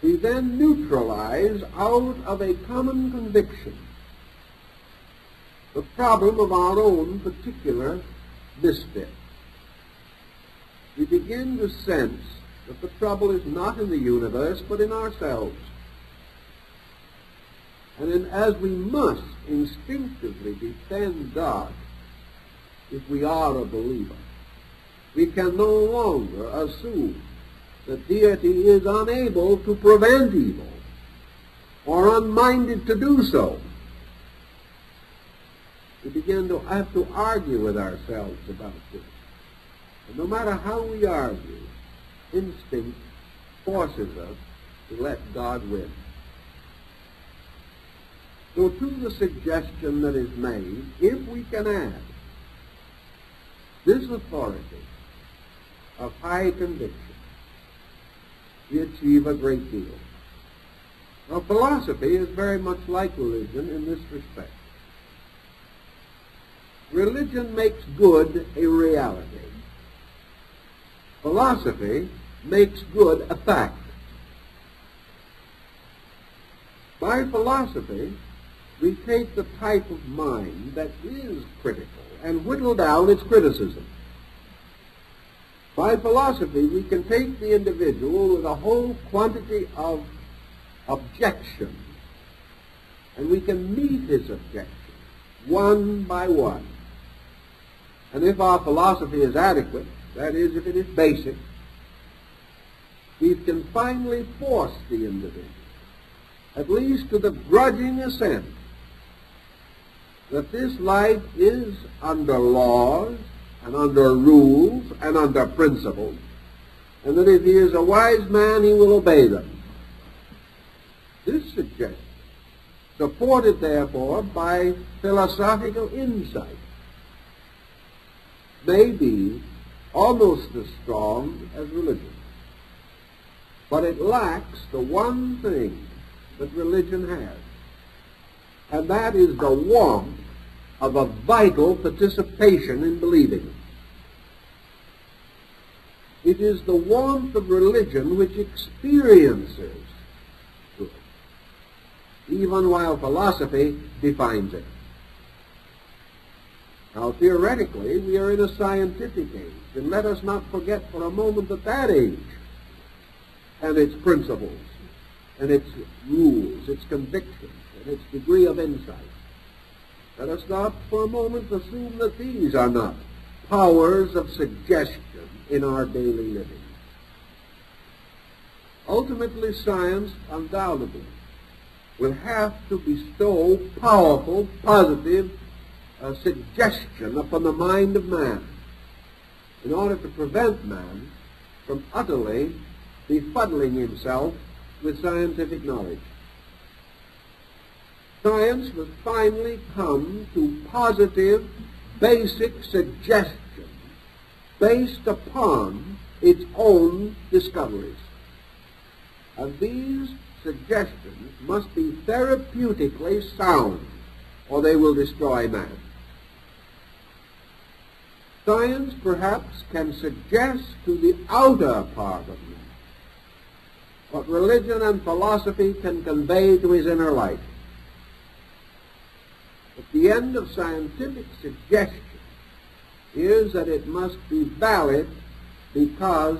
we then neutralize out of a common conviction the problem of our own particular misfit. We begin to sense that the trouble is not in the universe, but in ourselves. And as we must instinctively defend God if we are a believer, we can no longer assume that deity is unable to prevent evil or unminded to do so. We begin to have to argue with ourselves about this. And no matter how we argue, instinct forces us to let God win. So to the suggestion that is made, if we can add this authority of high conviction, we achieve a great deal. Now, philosophy is very much like religion in this respect. Religion makes good a reality. Philosophy makes good a fact. By philosophy, we take the type of mind that is critical and whittle down its criticism. By philosophy, we can take the individual with a whole quantity of objections, and we can meet his objections one by one. And if our philosophy is adequate, that is, if it is basic, we can finally force the individual, at least to the grudging assent, that this life is under laws and under rules and under principles, and that if he is a wise man, he will obey them. This suggestion, supported therefore by philosophical insight, may be almost as strong as religion. But it lacks the one thing that religion has, and that is the warmth of a vital participation in believing. It is the warmth of religion which experiences good, even while philosophy defines it. Now, theoretically, we are in a scientific age, and let us not forget for a moment that age and its principles and its rules, its convictions, and its degree of insight. Let us not for a moment assume that these are not powers of suggestion in our daily living. Ultimately, science undoubtedly will have to bestow powerful, positive suggestion upon the mind of man in order to prevent man from utterly befuddling himself with scientific knowledge. Science must finally come to positive, basic suggestions based upon its own discoveries. And these suggestions must be therapeutically sound, or they will destroy man. Science perhaps can suggest to the outer part of man what religion and philosophy can convey to his inner life. But the end of scientific suggestion is that it must be valid because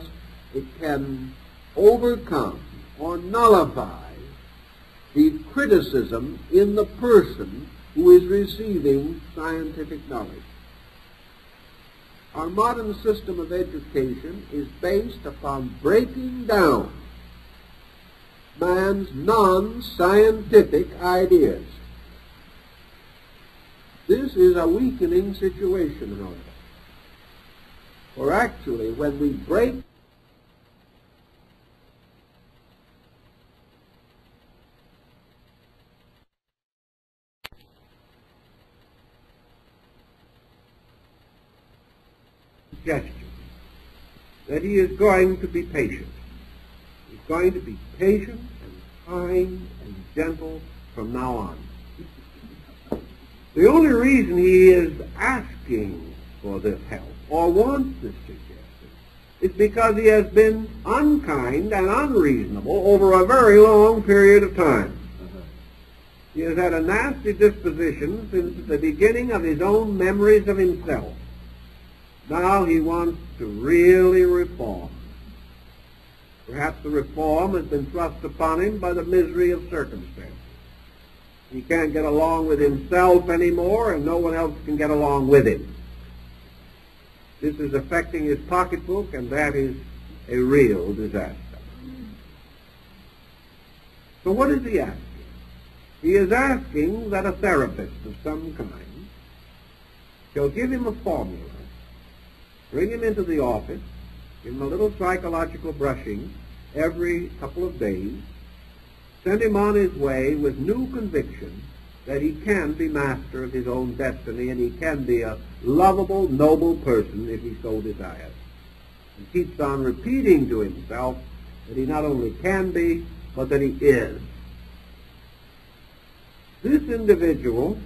it can overcome or nullify the criticism in the person who is receiving scientific knowledge. Our modern system of education is based upon breaking down man's non-scientific ideas. This is a weakening situation, however. For actually, when we break suggestion that he is going to be patient. He's going to be patient and kind and gentle from now on. The only reason he is asking for this help or wants this suggestion is because he has been unkind and unreasonable over a very long period of time. He has had a nasty disposition since the beginning of his own memories of himself. Now he wants to really reform. Perhaps the reform has been thrust upon him by the misery of circumstances. He can't get along with himself anymore, and no one else can get along with him. This is affecting his pocketbook, and that is a real disaster. So what is he asking? He is asking that a therapist of some kind shall give him a formula, bring him into the office, give him a little psychological brushing every couple of days, send him on his way with new conviction that he can be master of his own destiny and he can be a lovable, noble person if he so desires. And keeps on repeating to himself that he not only can be, but that he is. This individual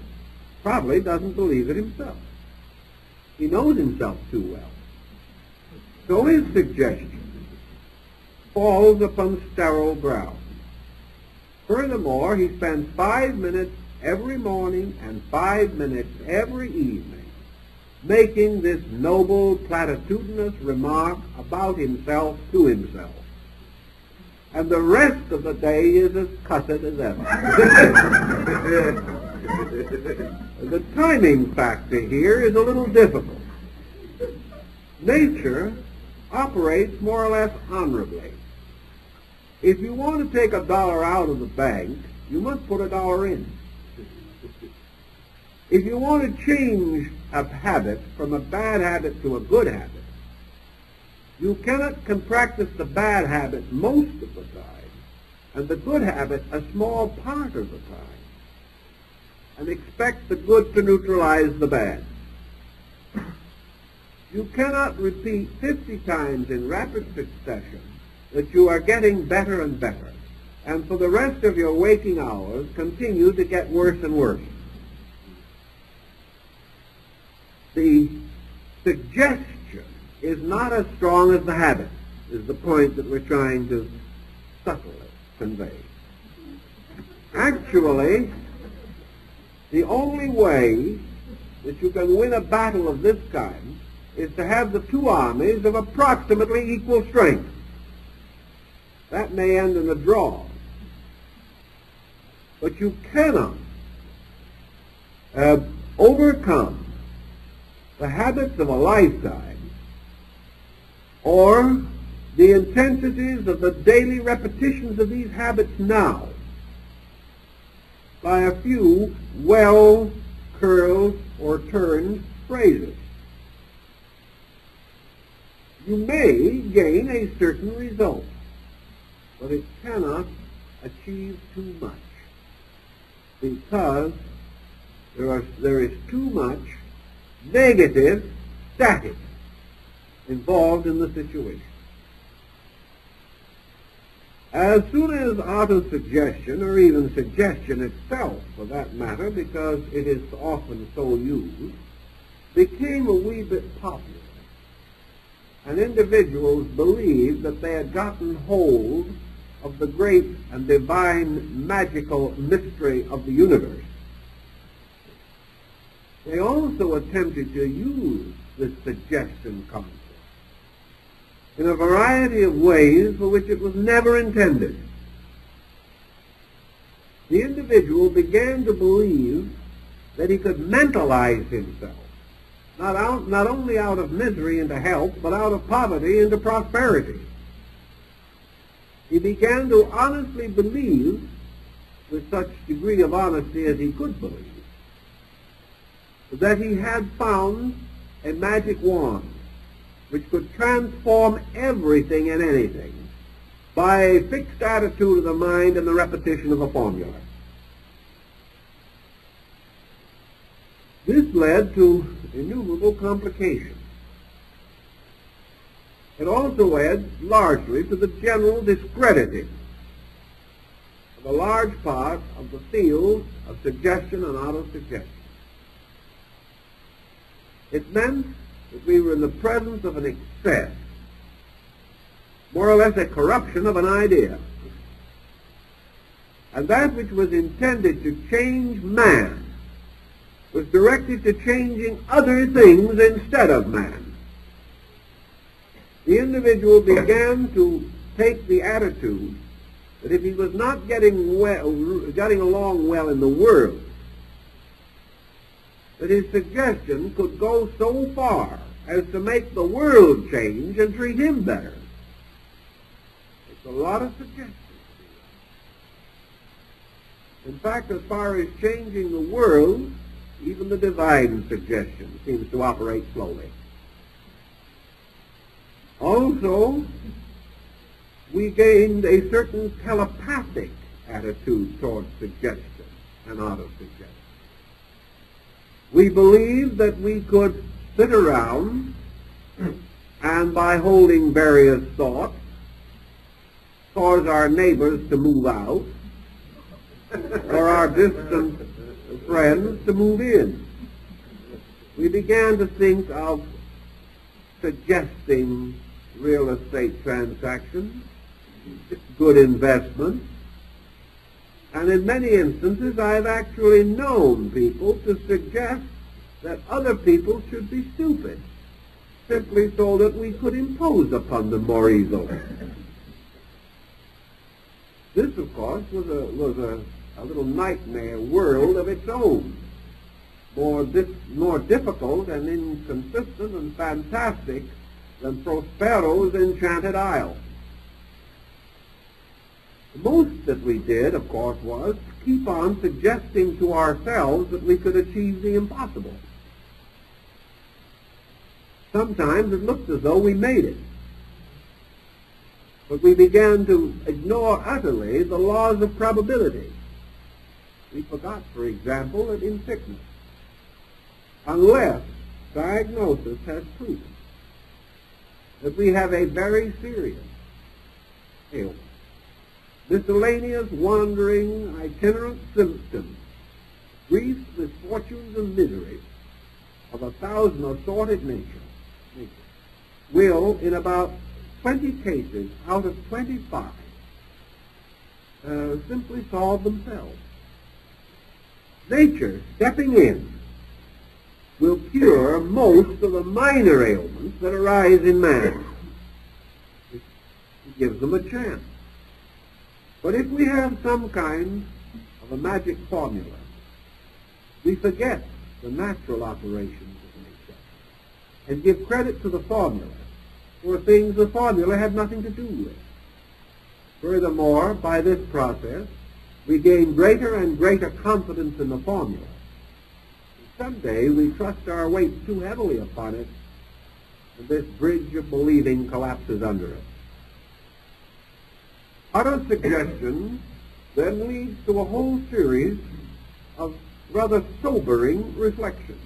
probably doesn't believe it himself. He knows himself too well. So his suggestion falls upon sterile ground. Furthermore, he spends 5 minutes every morning and 5 minutes every evening making this noble, platitudinous remark about himself to himself. And the rest of the day is as cussed as ever. The timing factor here is a little difficult. Nature operates more or less honorably. If you want to take $1 out of the bank, you must put $1 in. If you want to change a habit from a bad habit to a good habit, you can practice the bad habit most of the time, and the good habit a small part of the time, and expect the good to neutralize the bad. You cannot repeat 50 times in rapid succession that you are getting better and better, and for the rest of your waking hours continue to get worse and worse. The suggestion is not as strong as the habit, is the point that we're trying to subtly convey. Actually, the only way that you can win a battle of this kind is to have the two armies of approximately equal strength. That may end in a draw. But you cannot overcome the habits of a lifetime or the intensities of the daily repetitions of these habits now by a few well-curled or turned phrases. You may gain a certain result, but it cannot achieve too much because there is too much negative static involved in the situation. As soon as autosuggestion, or even suggestion itself for that matter, because it is often so used, became a wee bit popular, and individuals believed that they had gotten hold of the great and divine magical mystery of the universe, they also attempted to use this suggestion concept in a variety of ways for which it was never intended. The individual began to believe that he could mentalize himself, not only out of misery into health, but out of poverty into prosperity. He began to honestly believe, with such degree of honesty as he could believe, that he had found a magic wand which could transform everything and anything by a fixed attitude of the mind and the repetition of a formula. This led to innumerable complications. It also led largely to the general discrediting of a large part of the field of suggestion and autosuggestion. It meant that we were in the presence of an excess, more or less a corruption of an idea. And that which was intended to change man was directed to changing other things instead of man. the individual began to take the attitude that if he was not getting along well in the world, that his suggestion could go so far as to make the world change and treat him better. It's a lot of suggestions. In fact, as far as changing the world, even the divine suggestion seems to operate slowly. Also, we gained a certain telepathic attitude towards suggestion and auto-suggestion. We believed that we could sit around and by holding various thoughts cause our neighbors to move out or our distant friends to move in. We began to think of suggesting real estate transactions, good investments, and in many instances I've actually known people to suggest that other people should be stupid, simply so that we could impose upon them more easily. This, of course, was a little nightmare world of its own, more difficult and inconsistent and fantastic than Prospero's enchanted isle. The most that we did, of course, was to keep on suggesting to ourselves that we could achieve the impossible. Sometimes it looked as though we made it. But we began to ignore utterly the laws of probability. We forgot, for example, that in sickness, unless diagnosis has proven that we have a very serious ailment, miscellaneous, wandering, itinerant symptoms, griefs, misfortunes, and miseries of 1,000 assorted nature will, in about 20 cases out of 25, simply solve themselves. Nature, stepping in, will cure most of the minor ailments that arise in man. It gives them a chance. But if we have some kind of a magic formula, we forget the natural operations of nature and give credit to the formula for things the formula had nothing to do with. Furthermore, by this process, we gain greater and greater confidence in the formula. Someday we trust our weight too heavily upon it, and this bridge of believing collapses under us. Autosuggestion then leads to a whole series of rather sobering reflections.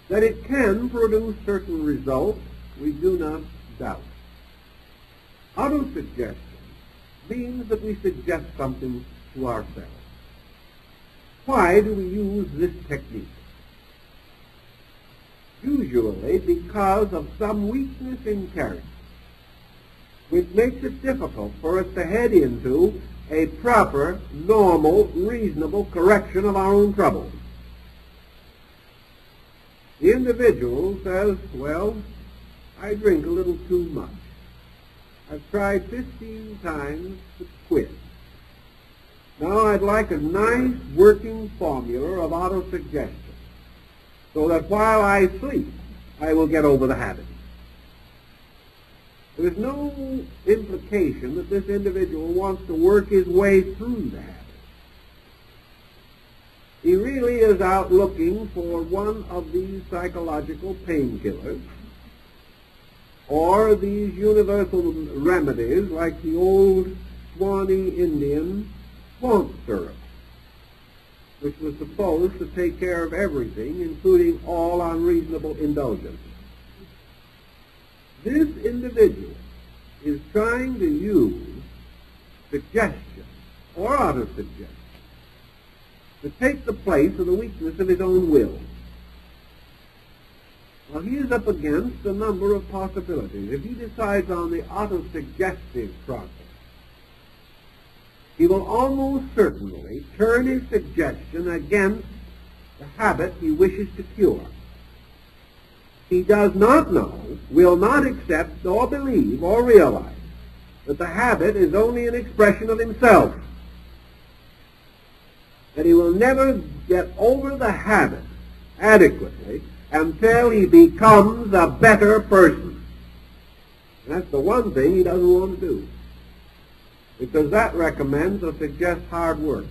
That it can produce certain results, we do not doubt. Autosuggestion means that we suggest something to ourselves. Why do we use this technique? Usually because of some weakness in character, which makes it difficult for us to head into a proper, normal, reasonable correction of our own troubles. The individual says, well, I drink a little too much. I've tried 15 times to quit. Now I'd like a nice working formula of autosuggestion so that while I sleep, I will get over the habit. There's no implication that this individual wants to work his way through the habit. He really is out looking for one of these psychological painkillers or these universal remedies like the old Swanee Indian swamp syrup, which was supposed to take care of everything, including all unreasonable indulgence. This individual is trying to use suggestion or autosuggestion to take the place of the weakness of his own will. Well, he is up against a number of possibilities. If he decides on the autosuggestive process, he will almost certainly turn his suggestion against the habit he wishes to cure. He does not know will not accept or believe or realize that the habit is only an expression of himself, that he will never get over the habit adequately until he becomes a better person. And that's the one thing he doesn't want to do, because that recommends or suggests hard work.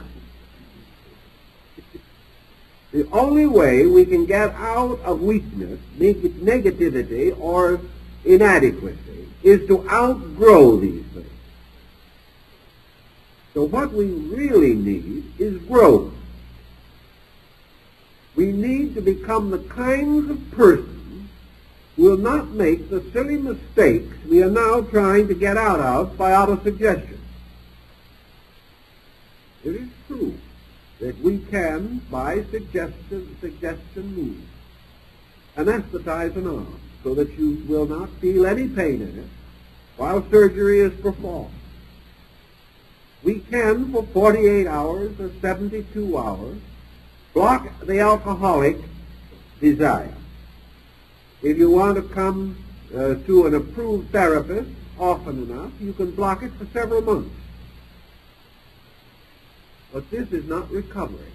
The only way we can get out of weakness, negativity, or inadequacy is to outgrow these things. So what we really need is growth. We need to become the kinds of persons who will not make the silly mistakes we are now trying to get out of by autosuggestion. It is true that we can, by suggestion means, anesthetize an arm so that you will not feel any pain in it while surgery is performed. We can, for 48 hours or 72 hours, block the alcoholic desire. If you want to come to an approved therapist often enough, you can block it for several months. But this is not recovery,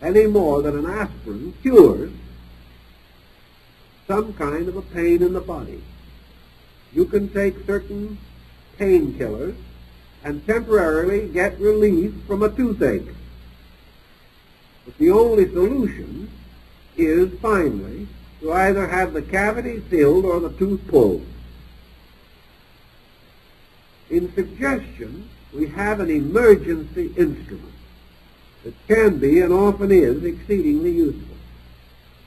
any more than an aspirin cures some kind of a pain in the body. You can take certain painkillers and temporarily get relief from a toothache. But the only solution is finally to either have the cavity filled or the tooth pulled. In suggestion, we have an emergency instrument that can be and often is exceedingly useful.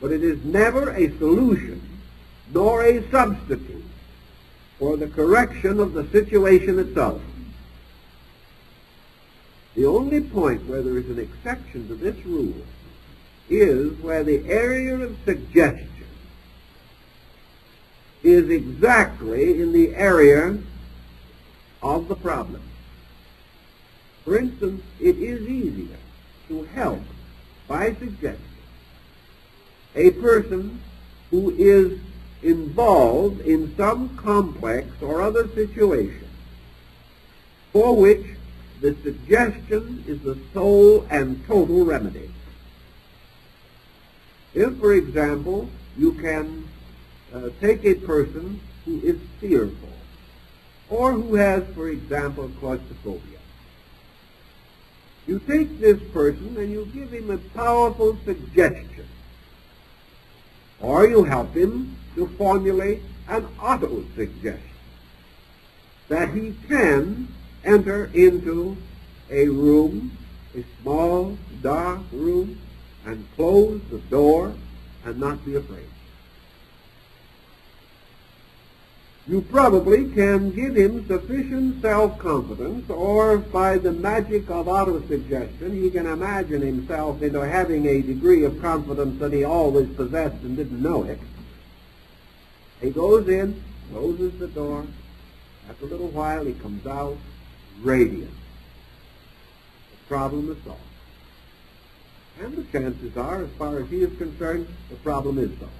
But it is never a solution nor a substitute for the correction of the situation itself. The only point where there is an exception to this rule is where the area of suggestion is exactly in the area of the problem. For instance, it is easier to help by suggestion a person who is involved in some complex or other situation for which the suggestion is the sole and total remedy. If, for example, you can take a person who is fearful or who has, for example, claustrophobia. You take this person and you give him a powerful suggestion, or you help him to formulate an auto-suggestion that he can enter into a room, a small, dark room, and close the door and not be afraid. You probably can give him sufficient self-confidence, or by the magic of auto-suggestion, he can imagine himself into having a degree of confidence that he always possessed and didn't know it. He goes in, closes the door. After a little while, he comes out radiant. The problem is solved. And the chances are, as far as he is concerned, the problem is solved.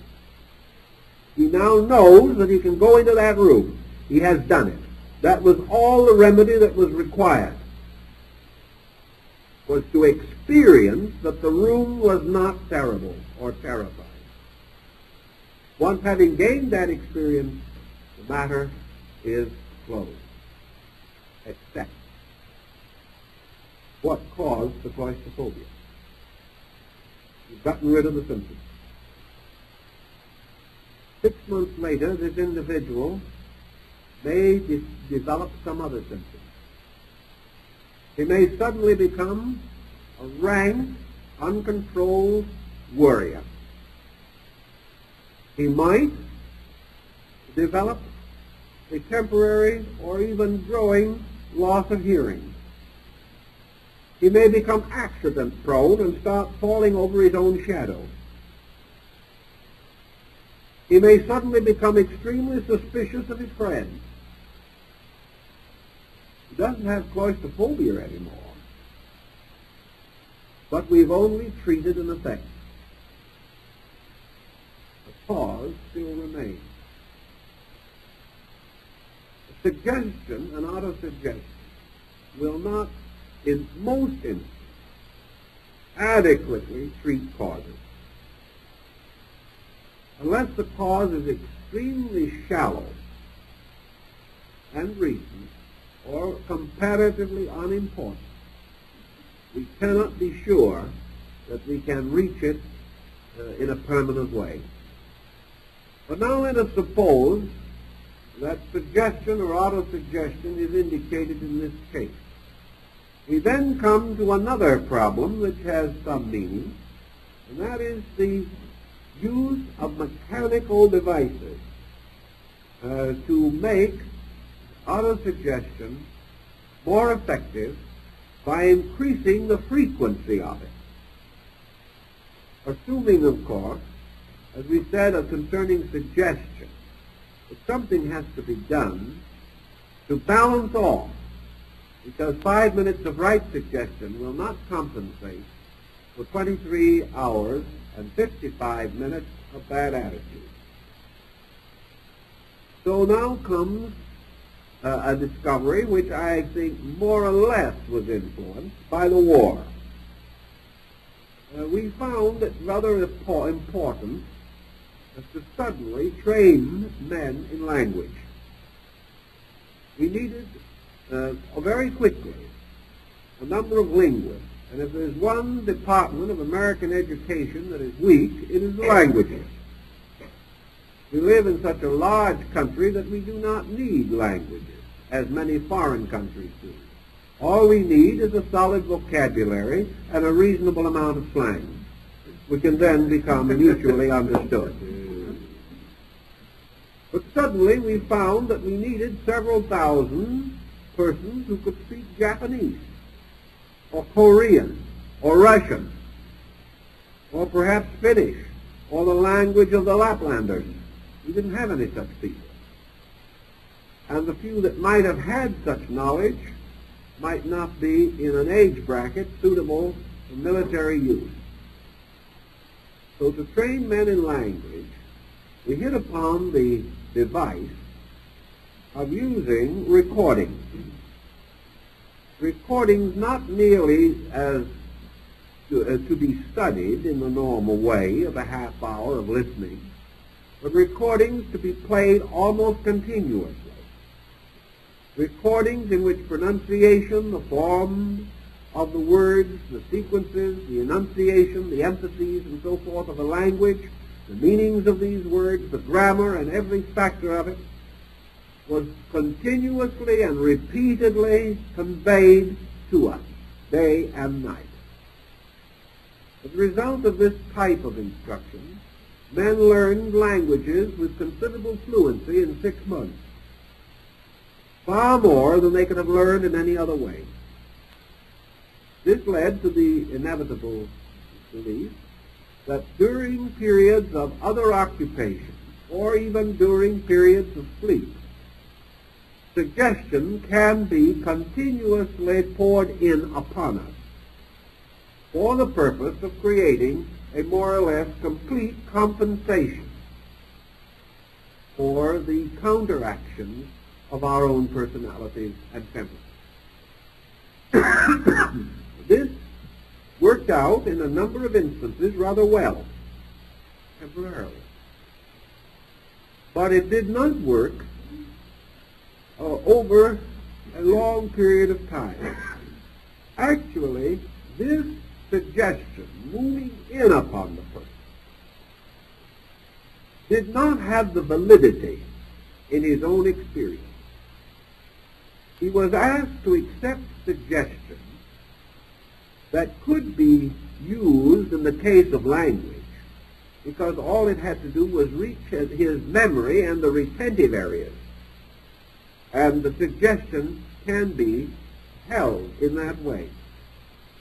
He now knows that he can go into that room. He has done it. That was all the remedy that was required, was to experience that the room was not terrible or terrifying. Once having gained that experience, the matter is closed. Except what caused the claustrophobia. You've gotten rid of the symptoms. 6 months later, this individual may develop some other symptoms. He may suddenly become a rank, uncontrolled worrier. He might develop a temporary or even growing loss of hearing. He may become accident-prone and start falling over his own shadow. He may suddenly become extremely suspicious of his friends. He doesn't have claustrophobia anymore, but we've only treated an effect. The cause still remains. Suggestion and autosuggestion will not, in most instances, adequately treat causes. Unless the cause is extremely shallow and recent or comparatively unimportant, we cannot be sure that we can reach it in a permanent way. But now let us suppose that suggestion or autosuggestion is indicated in this case. We then come to another problem which has some meaning, and that is the use of mechanical devices to make autosuggestion more effective by increasing the frequency of it. Assuming, of course, as we said concerning suggestion, that something has to be done to balance off, because 5 minutes of right suggestion will not compensate for 23 hours and 55 minutes of bad attitude. So now comes a discovery which I think more or less was influenced by the war. We found it rather important to suddenly train men in language. We needed very quickly a number of linguists, and if there's one department of American education that is weak, it is the languages. We live in such a large country that we do not need languages, as many foreign countries do. All we need is a solid vocabulary and a reasonable amount of slang, which can then become mutually understood. But suddenly we found that we needed several thousand persons who could speak Japanese, or Korean, or Russian, or perhaps Finnish, or the language of the Laplanders. We didn't have any such people. And the few that might have had such knowledge might not be in an age bracket suitable for military use. So to train men in language, we hit upon the device of using recordings. Recordings not merely as to be studied in the normal way of a half hour of listening, but recordings to be played almost continuously. Recordings in which pronunciation, the form of the words, the sequences, the enunciation, the emphases, and so forth of a language, the meanings of these words, the grammar, and every factor of it was continuously and repeatedly conveyed to us, day and night. As a result of this type of instruction, men learned languages with considerable fluency in 6 months, far more than they could have learned in any other way. This led to the inevitable belief that during periods of other occupation, or even during periods of sleep, suggestion can be continuously poured in upon us for the purpose of creating a more or less complete compensation for the counteractions of our own personalities and temperaments. This worked out in a number of instances rather well, temporarily. But it did not work over a long period of time. Actually, this suggestion, moving in upon the person, did not have the validity in his own experience. He was asked to accept suggestions that could be used in the case of language, because all it had to do was reach his memory and the retentive areas. And the suggestion can be held in that way.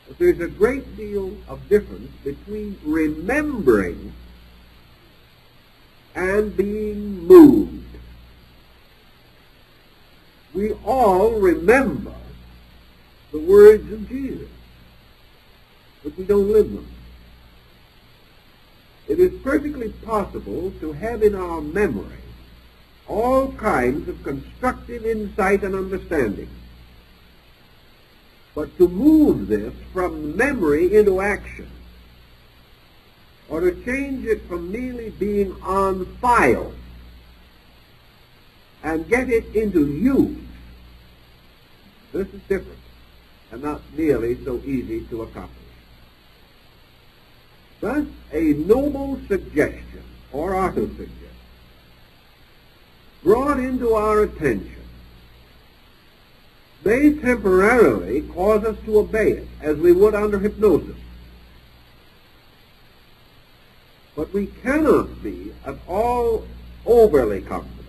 But there's a great deal of difference between remembering and being moved. We all remember the words of Jesus, but we don't live them. It is perfectly possible to have in our memory all kinds of constructive insight and understanding. But to move this from memory into action, or to change it from merely being on file and get it into use, this is different and not nearly so easy to accomplish. Thus, a noble suggestion or auto-suggestion brought into our attention may temporarily cause us to obey it, as we would under hypnosis. But we cannot be at all overly confident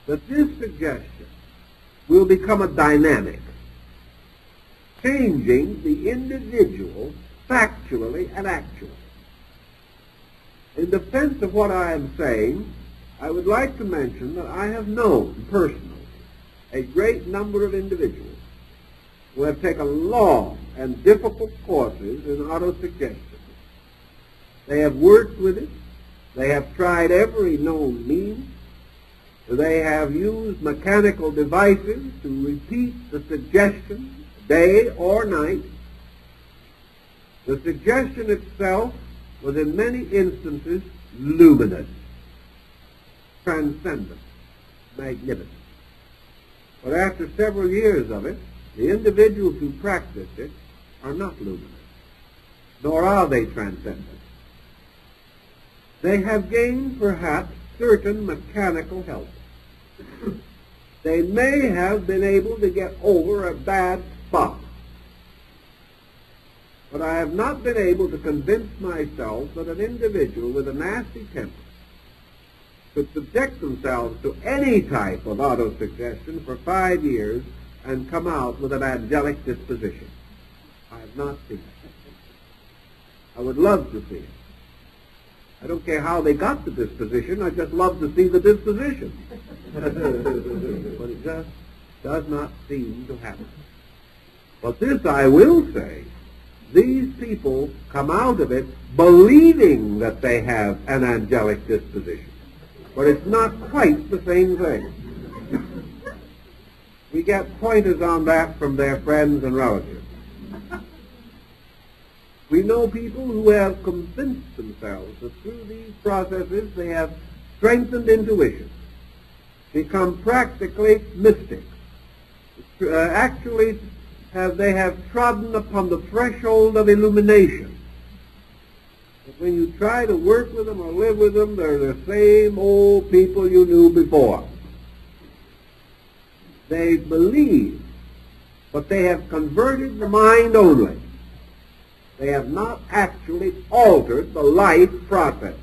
that this suggestion will become a dynamic, changing the individual factually and actually. In defense of what I am saying, I would like to mention that I have known personally a great number of individuals who have taken long and difficult courses in autosuggestion. They have worked with it. They have tried every known means. They have used mechanical devices to repeat the suggestion day or night. The suggestion itself was in many instances luminous, transcendent, magnificent. But after several years of it, the individuals who practiced it are not luminous, nor are they transcendent. They have gained perhaps certain mechanical help. They may have been able to get over a bad spot. But I have not been able to convince myself that an individual with a nasty temper could subject themselves to any type of autosuggestion for 5 years and come out with an angelic disposition. I have not seen it. I would love to see it. I don't care how they got the disposition, I just love to see the disposition. But it just does not seem to happen. But this I will say, these people come out of it believing that they have an angelic disposition. But it's not quite the same thing. We get pointers on that from their friends and relatives. We know people who have convinced themselves that through these processes they have strengthened intuition, become practically mystics. Actually, they have trodden upon the threshold of illumination. But when you try to work with them or live with them, they're the same old people you knew before. They believe, but they have converted the mind only. They have not actually altered the life processes.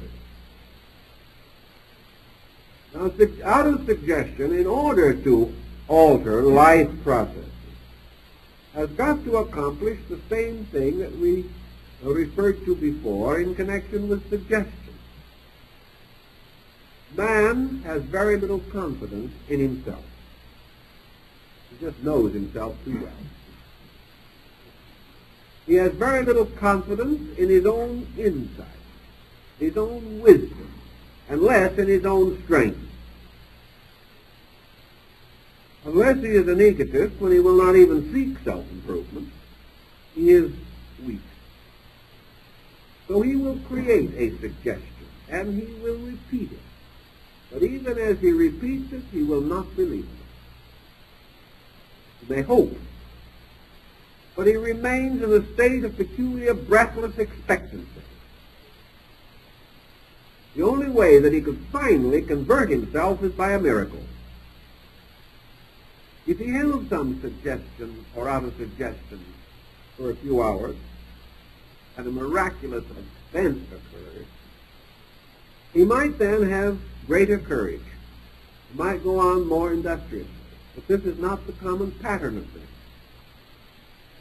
Now, autosuggestion, in order to alter life processes, has got to accomplish the same thing that we referred to before in connection with suggestion. Man has very little confidence in himself. He just knows himself too well. He has very little confidence in his own insight, his own wisdom, and less in his own strength. Unless he is an egotist, when he will not even seek self-improvement, he is weak. So he will create a suggestion, and he will repeat it. But even as he repeats it, he will not believe it. He may hope, but he remains in a state of peculiar breathless expectancy. The only way that he could finally convert himself is by a miracle. If he held some suggestion or autosuggestion for a few hours, and a miraculous event occurred, he might then have greater courage. He might go on more industriously. But this is not the common pattern of things.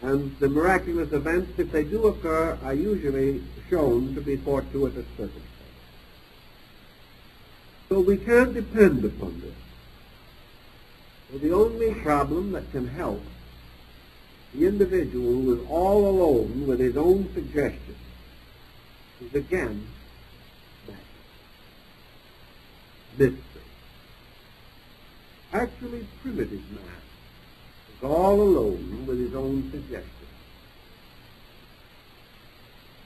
And the miraculous events, if they do occur, are usually shown to be fortuitous circumstances. So we can't depend upon this. So the only problem that can help the individual who is all alone with his own suggestions is again magic, mystery. actually primitive man, is all alone with his own suggestions.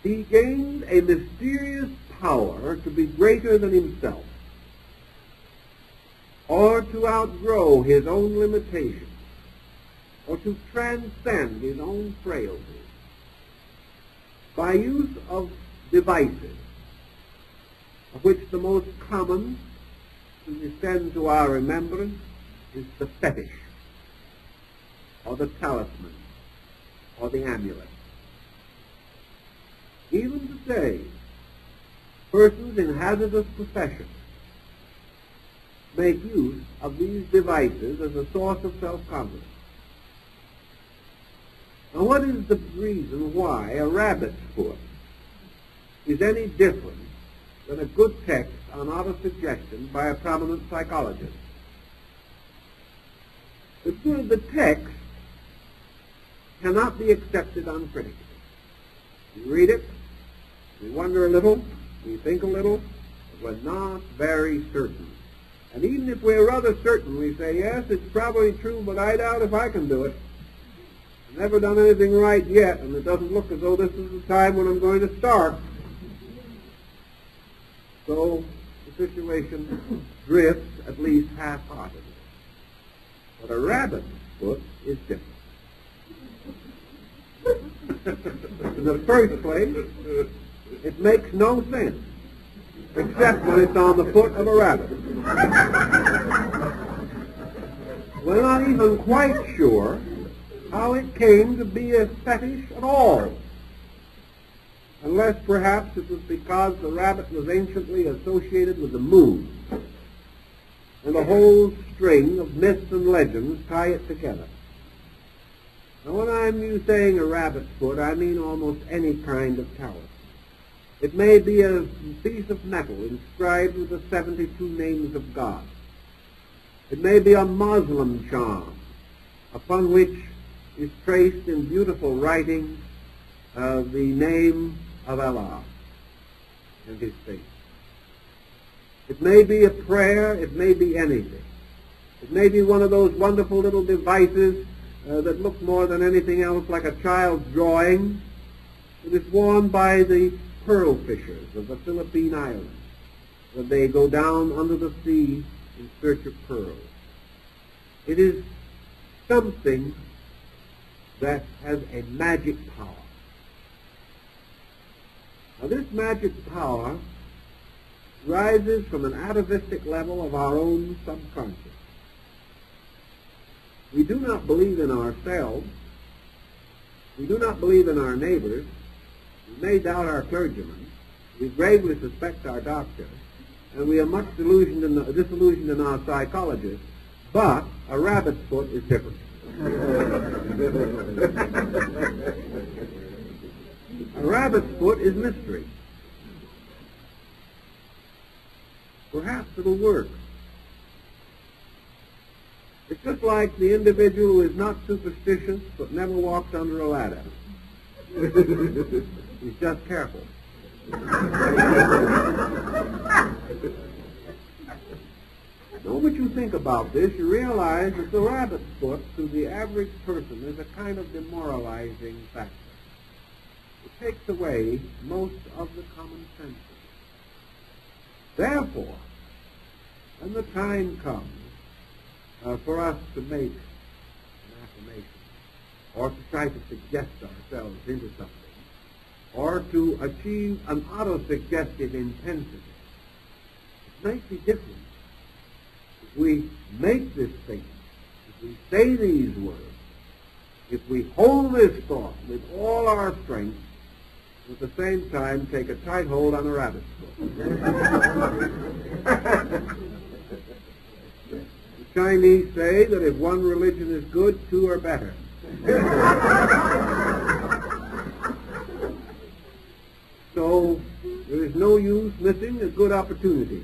He gained a mysterious power to be greater than himself, or to outgrow his own limitations, or to transcend his own frailties, by use of devices, of which the most common to descend to our remembrance is the fetish, or the talisman, or the amulet. Even today, persons in hazardous professions make use of these devices as a source of self-confidence. Now, what is the reason why a rabbit's foot is any different than a good text on autosuggestion by a prominent psychologist? The text cannot be accepted uncritically. We read it, we wonder a little, we think a little, but we're not very certain. And even if we're rather certain, we say, yes, it's probably true, but I doubt if I can do it. I've never done anything right yet, and it doesn't look as though this is the time when I'm going to start. So the situation drifts at least half-heartedly. But a rabbit's foot is different. In the first place, it makes no sense, except when it's on the foot of a rabbit. We're not even quite sure how it came to be a fetish at all, unless perhaps it was because the rabbit was anciently associated with the moon, and a whole string of myths and legends tie it together. Now, when I'm saying a rabbit's foot, I mean almost any kind of talisman. It may be a piece of metal inscribed with the 72 names of God. It may be a Muslim charm upon which is traced in beautiful writing the name of Allah and his faith. It may be a prayer, it may be anything. It may be one of those wonderful little devices that look more than anything else like a child's drawing. It is worn by the pearl fishers of the Philippine Islands when they go down under the sea in search of pearls. It is something that has a magic power. Now, this magic power rises from an atavistic level of our own subconscious. We do not believe in ourselves. We do not believe in our neighbors. We may doubt our clergyman. We gravely suspect our doctor. And we are much disillusioned in our psychologist. But a rabbit's foot is different. A rabbit's foot is mystery. Perhaps it'll work. It's just like the individual who is not superstitious but never walks under a ladder. He's just careful. The moment you think about this, you realize that the rabbit's foot to the average person is a kind of demoralizing factor. It takes away most of the common sense. Therefore, when the time comes for us to make an affirmation, or to try to suggest ourselves into something, or to achieve an autosuggestive intensity, it might be different if we make this statement, if we say these words, if we hold this thought with all our strength, at the same time take a tight hold on a rabbit's foot. The Chinese say that if one religion is good, two are better. So there is no use missing a good opportunity.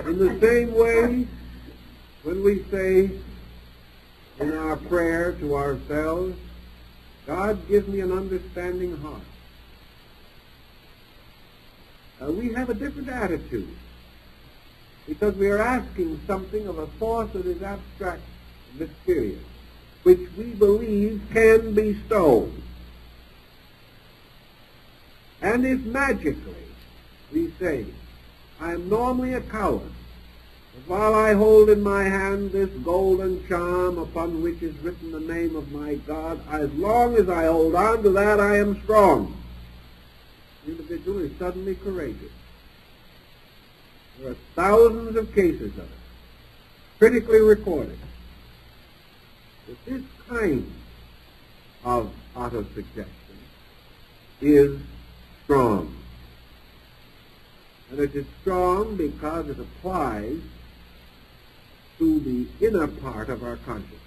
In the same way, when we say in our prayer to ourselves, God, give me an understanding heart, we have a different attitude because we are asking something of a force that is abstract and mysterious, which we believe can be so. And if magically we say, I am normally a coward, but while I hold in my hand this golden charm upon which is written the name of my God, as long as I hold on to that, I am strong. The individual is suddenly courageous. There are thousands of cases of it, critically recorded. But this kind of autosuggestion is strong. And it is strong because it applies to the inner part of our consciousness.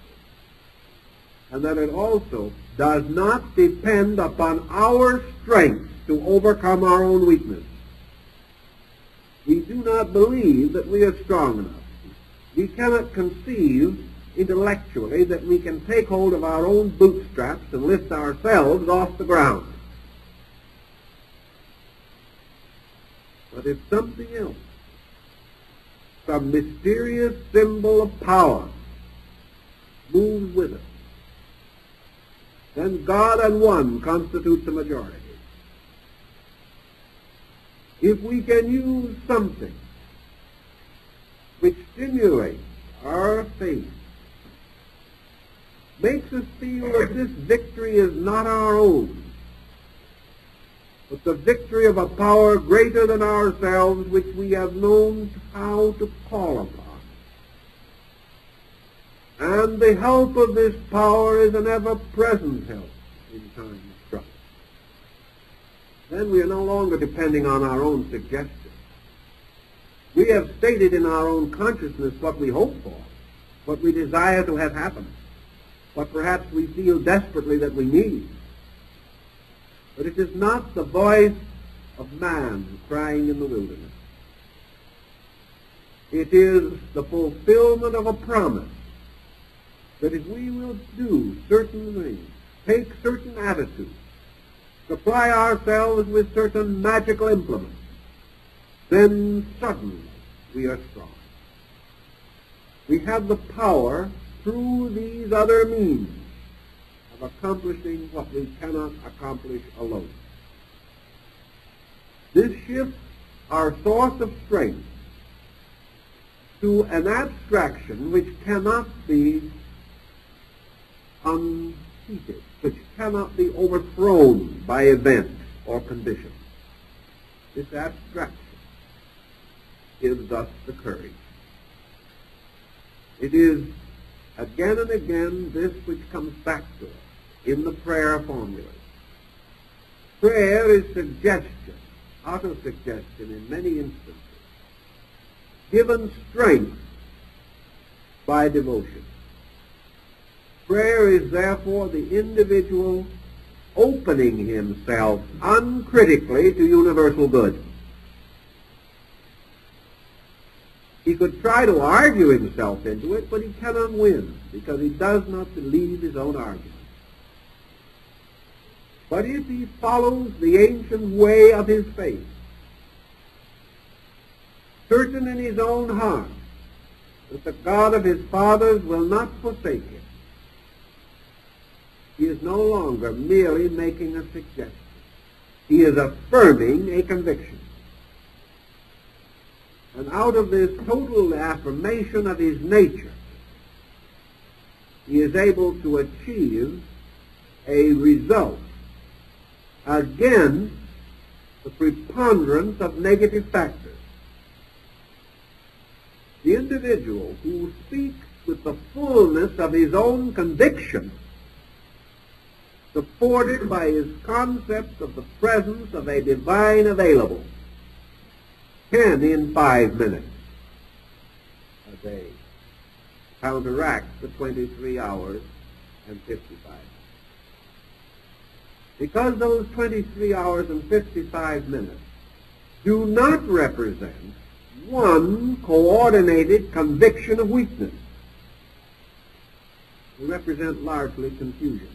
And that it also does not depend upon our strength to overcome our own weakness. We do not believe that we are strong enough. We cannot conceive intellectually that we can take hold of our own bootstraps and lift ourselves off the ground. But if something else, some mysterious symbol of power, moves with us, then God and one constitutes the majority. If we can use something which stimulates our faith, makes us feel that this victory is not our own, but the victory of a power greater than ourselves, which we have known how to call upon. And the help of this power is an ever-present help in time of trouble. Then we are no longer depending on our own suggestions. We have stated in our own consciousness what we hope for, what we desire to have happen, what perhaps we feel desperately that we need. But it is not the voice of man crying in the wilderness. It is the fulfillment of a promise that if we will do certain things, take certain attitudes, supply ourselves with certain magical implements, then suddenly we are strong. We have the power through these other means of accomplishing what we cannot accomplish alone. This shifts our source of strength to an abstraction which cannot be unseated, which cannot be overthrown by event or condition. This abstraction gives us the courage. It is again and again this which comes back to us in the prayer formulas. Prayer is suggestion, autosuggestion in many instances, given strength by devotion. Prayer is therefore the individual opening himself uncritically to universal good. He could try to argue himself into it, but he cannot win because he does not believe his own argument. But if he follows the ancient way of his faith, certain in his own heart that the God of his fathers will not forsake him, he is no longer merely making a suggestion. He is affirming a conviction. And out of this total affirmation of his nature, he is able to achieve a result against the preponderance of negative factors. The individual who speaks with the fullness of his own conviction, supported by his concept of the presence of a divine available, can in 5 minutes a day counteract the 23 hours and 55. Because those 23 hours and 55 minutes do not represent one coordinated conviction of weakness. They represent largely confusion.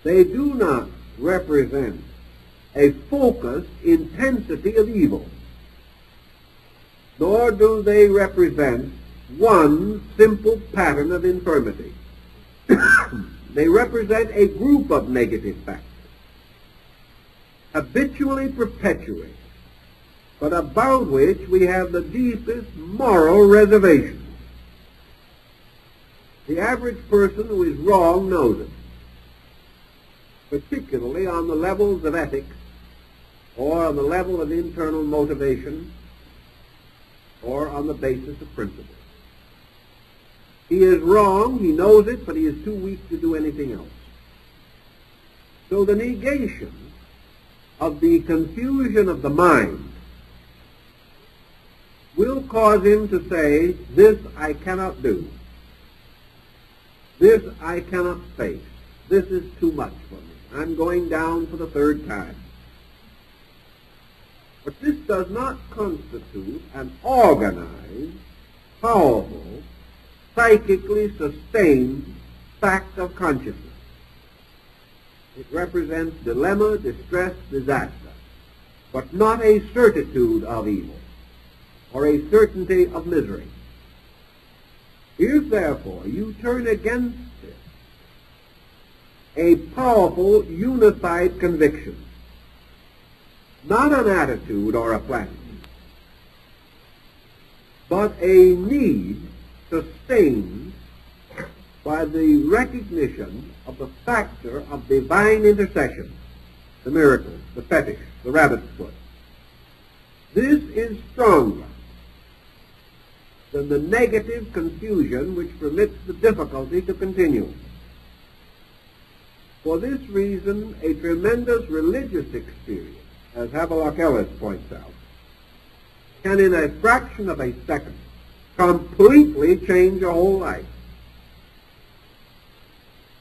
They do not represent a focused intensity of evil. nor do they represent one simple pattern of infirmity. They represent a group of negative factors, habitually perpetuated, but about which we have the deepest moral reservations. The average person who is wrong knows it, particularly on the levels of ethics, or on the level of internal motivation, or on the basis of principle. He is wrong, he knows it, but he is too weak to do anything else. So the negation of the confusion of the mind will cause him to say, this I cannot do. This I cannot face. This is too much for me. I'm going down for the third time. But this does not constitute an organized, powerful, psychically sustained fact of consciousness. It represents dilemma, distress, disaster, but not a certitude of evil or a certainty of misery. If, therefore, you turn against it a powerful, unified conviction, not an attitude or a plan, but a need sustained by the recognition of the factor of divine intercession, the miracle, the fetish, the rabbit's foot. This is stronger than the negative confusion which permits the difficulty to continue. For this reason, a tremendous religious experience, as Havelock Ellis points out, can in a fraction of a second completely change a whole life.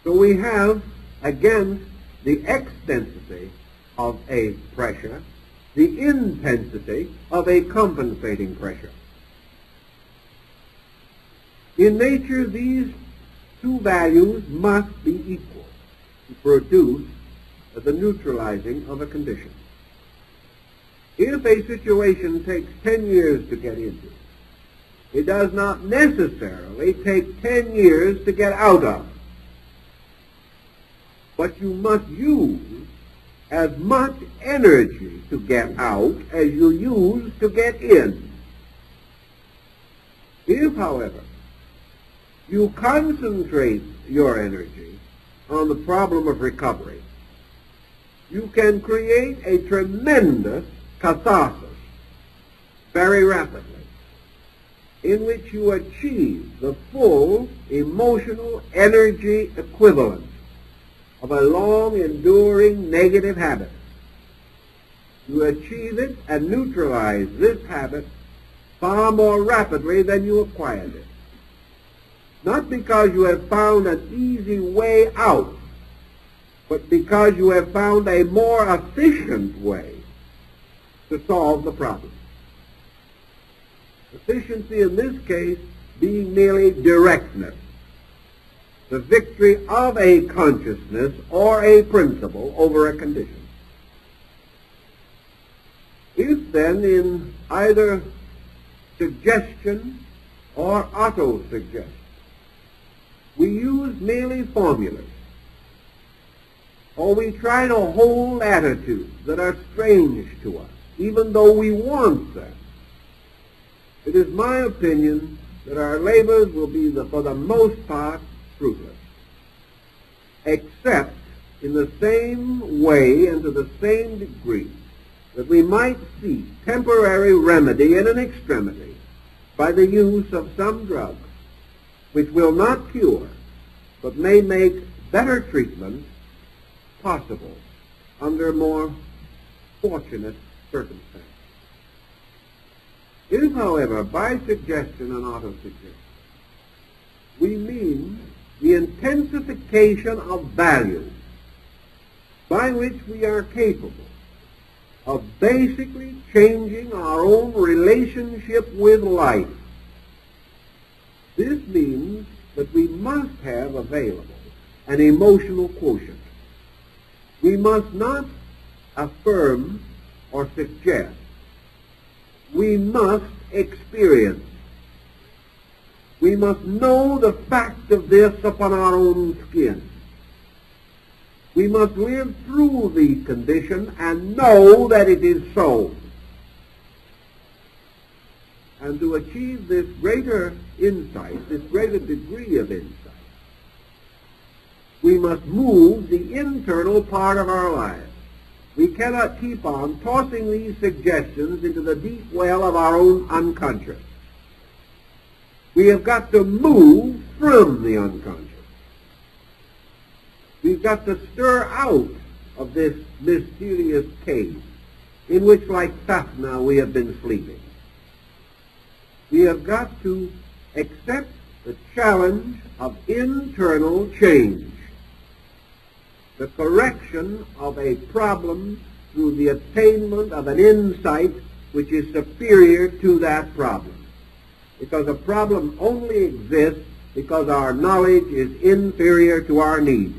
So we have, against the extensity of a pressure, the intensity of a compensating pressure. In nature, these two values must be equal to produce the neutralizing of a condition. If a situation takes 10 years to get into, it does not necessarily take 10 years to get out of. But you must use as much energy to get out as you use to get in. If, however, you concentrate your energy on the problem of recovery, you can create a tremendous catharsis very rapidly, in which you achieve the full emotional energy equivalent of a long enduring negative habit. You achieve it and neutralize this habit far more rapidly than you acquired it. Not because you have found an easy way out, but because you have found a more efficient way to solve the problem. Efficiency in this case being merely directness, the victory of a consciousness or a principle over a condition. If then in either suggestion or auto-suggestion we use merely formulas, or we try to hold attitudes that are strange to us, even though we want them, it is my opinion that our labors will be, for the most part, fruitless, except in the same way and to the same degree that we might seek temporary remedy in an extremity by the use of some drug which will not cure, but may make better treatment possible under more fortunate circumstances. If, however, by suggestion and auto-suggestion, we mean the intensification of value by which we are capable of basically changing our own relationship with life, this means that we must have available an emotional quotient. We must not affirm or suggest. We must experience. We must know the fact of this upon our own skin. We must live through the condition and know that it is so. And to achieve this greater insight, this greater degree of insight, we must move the internal part of our lives. We cannot keep on tossing these suggestions into the deep well of our own unconscious. We have got to move from the unconscious. We've got to stir out of this mysterious cave in which, like Thaphna, we have been sleeping. We have got to accept the challenge of internal change, the correction of a problem through the attainment of an insight which is superior to that problem. Because a problem only exists because our knowledge is inferior to our need.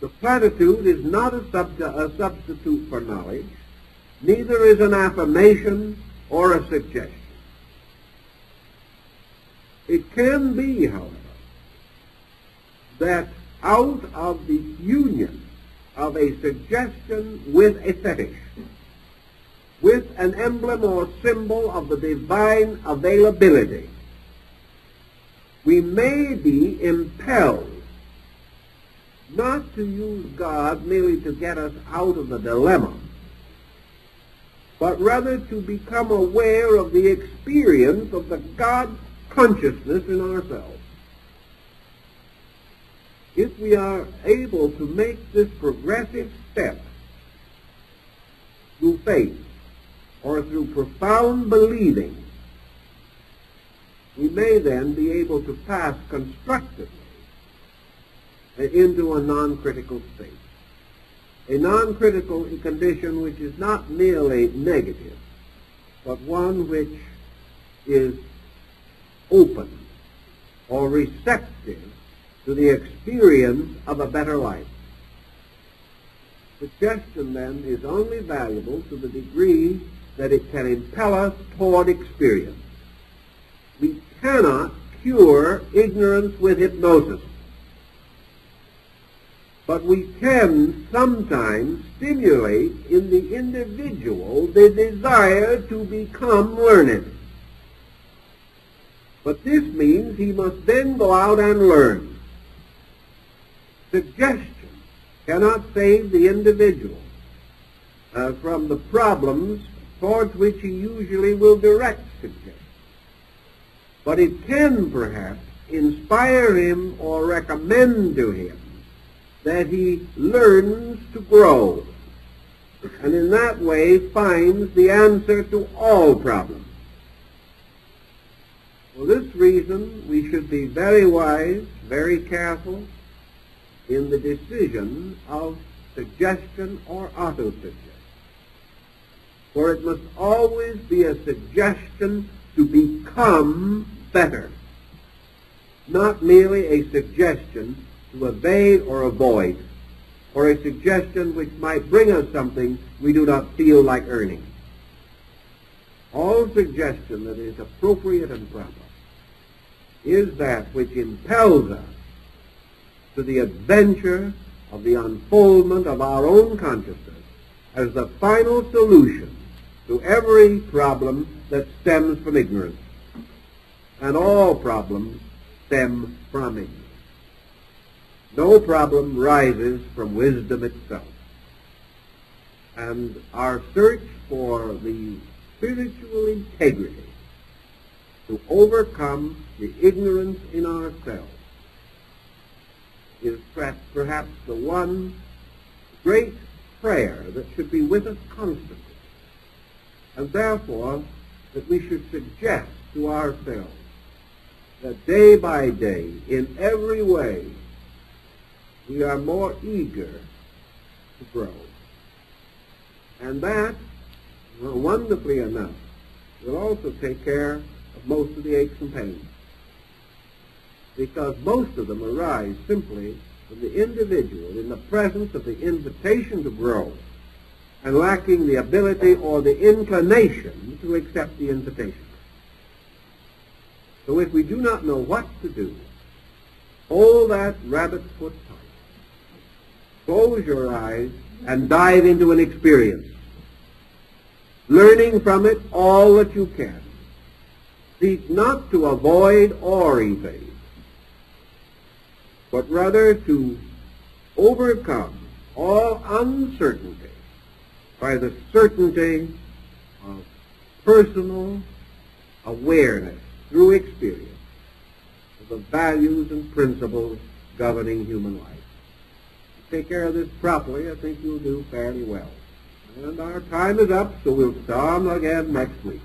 The platitude is not a substitute for knowledge, neither is an affirmation or a suggestion. It can be, however, that out of the union of a suggestion with a fetish, with an emblem or symbol of the divine availability, we may be impelled not to use God merely to get us out of the dilemma, but rather to become aware of the experience of the God consciousness in ourselves. If we are able to make this progressive step through faith or through profound believing, we may then be able to pass constructively into a non-critical state. A non-critical condition which is not merely negative, but one which is open or receptive to the experience of a better life. Suggestion, then, is only valuable to the degree that it can impel us toward experience. We cannot cure ignorance with hypnosis, but we can sometimes stimulate in the individual the desire to become learned. But this means he must then go out and learn. Suggestion cannot save the individual from the problems towards which he usually will direct suggestion. But it can perhaps inspire him or recommend to him that he learns to grow, and in that way finds the answer to all problems. For this reason, we should be very wise, very careful in the decision of suggestion or auto-suggestion. For it must always be a suggestion to become better, not merely a suggestion to evade or avoid, or a suggestion which might bring us something we do not feel like earning. All suggestion that is appropriate and proper is that which impels us to the adventure of the unfoldment of our own consciousness as the final solution to every problem that stems from ignorance. And all problems stem from ignorance. No problem rises from wisdom itself. And our search for the spiritual integrity to overcome the ignorance in ourselves is perhaps the one great prayer that should be with us constantly. And therefore, that we should suggest to ourselves that day by day, in every way, we are more eager to grow. And that, wonderfully enough, will also take care of most of the aches and pains, because most of them arise simply from the individual in the presence of the invitation to grow and lacking the ability or the inclination to accept the invitation. So if we do not know what to do, hold that rabbit foot tight. Close your eyes and dive into an experience, learning from it all that you can. Seek not to avoid or evade, but rather to overcome all uncertainty by the certainty of personal awareness through experience of the values and principles governing human life. Take care of this properly, I think you'll do fairly well. And our time is up, so we'll start again next week.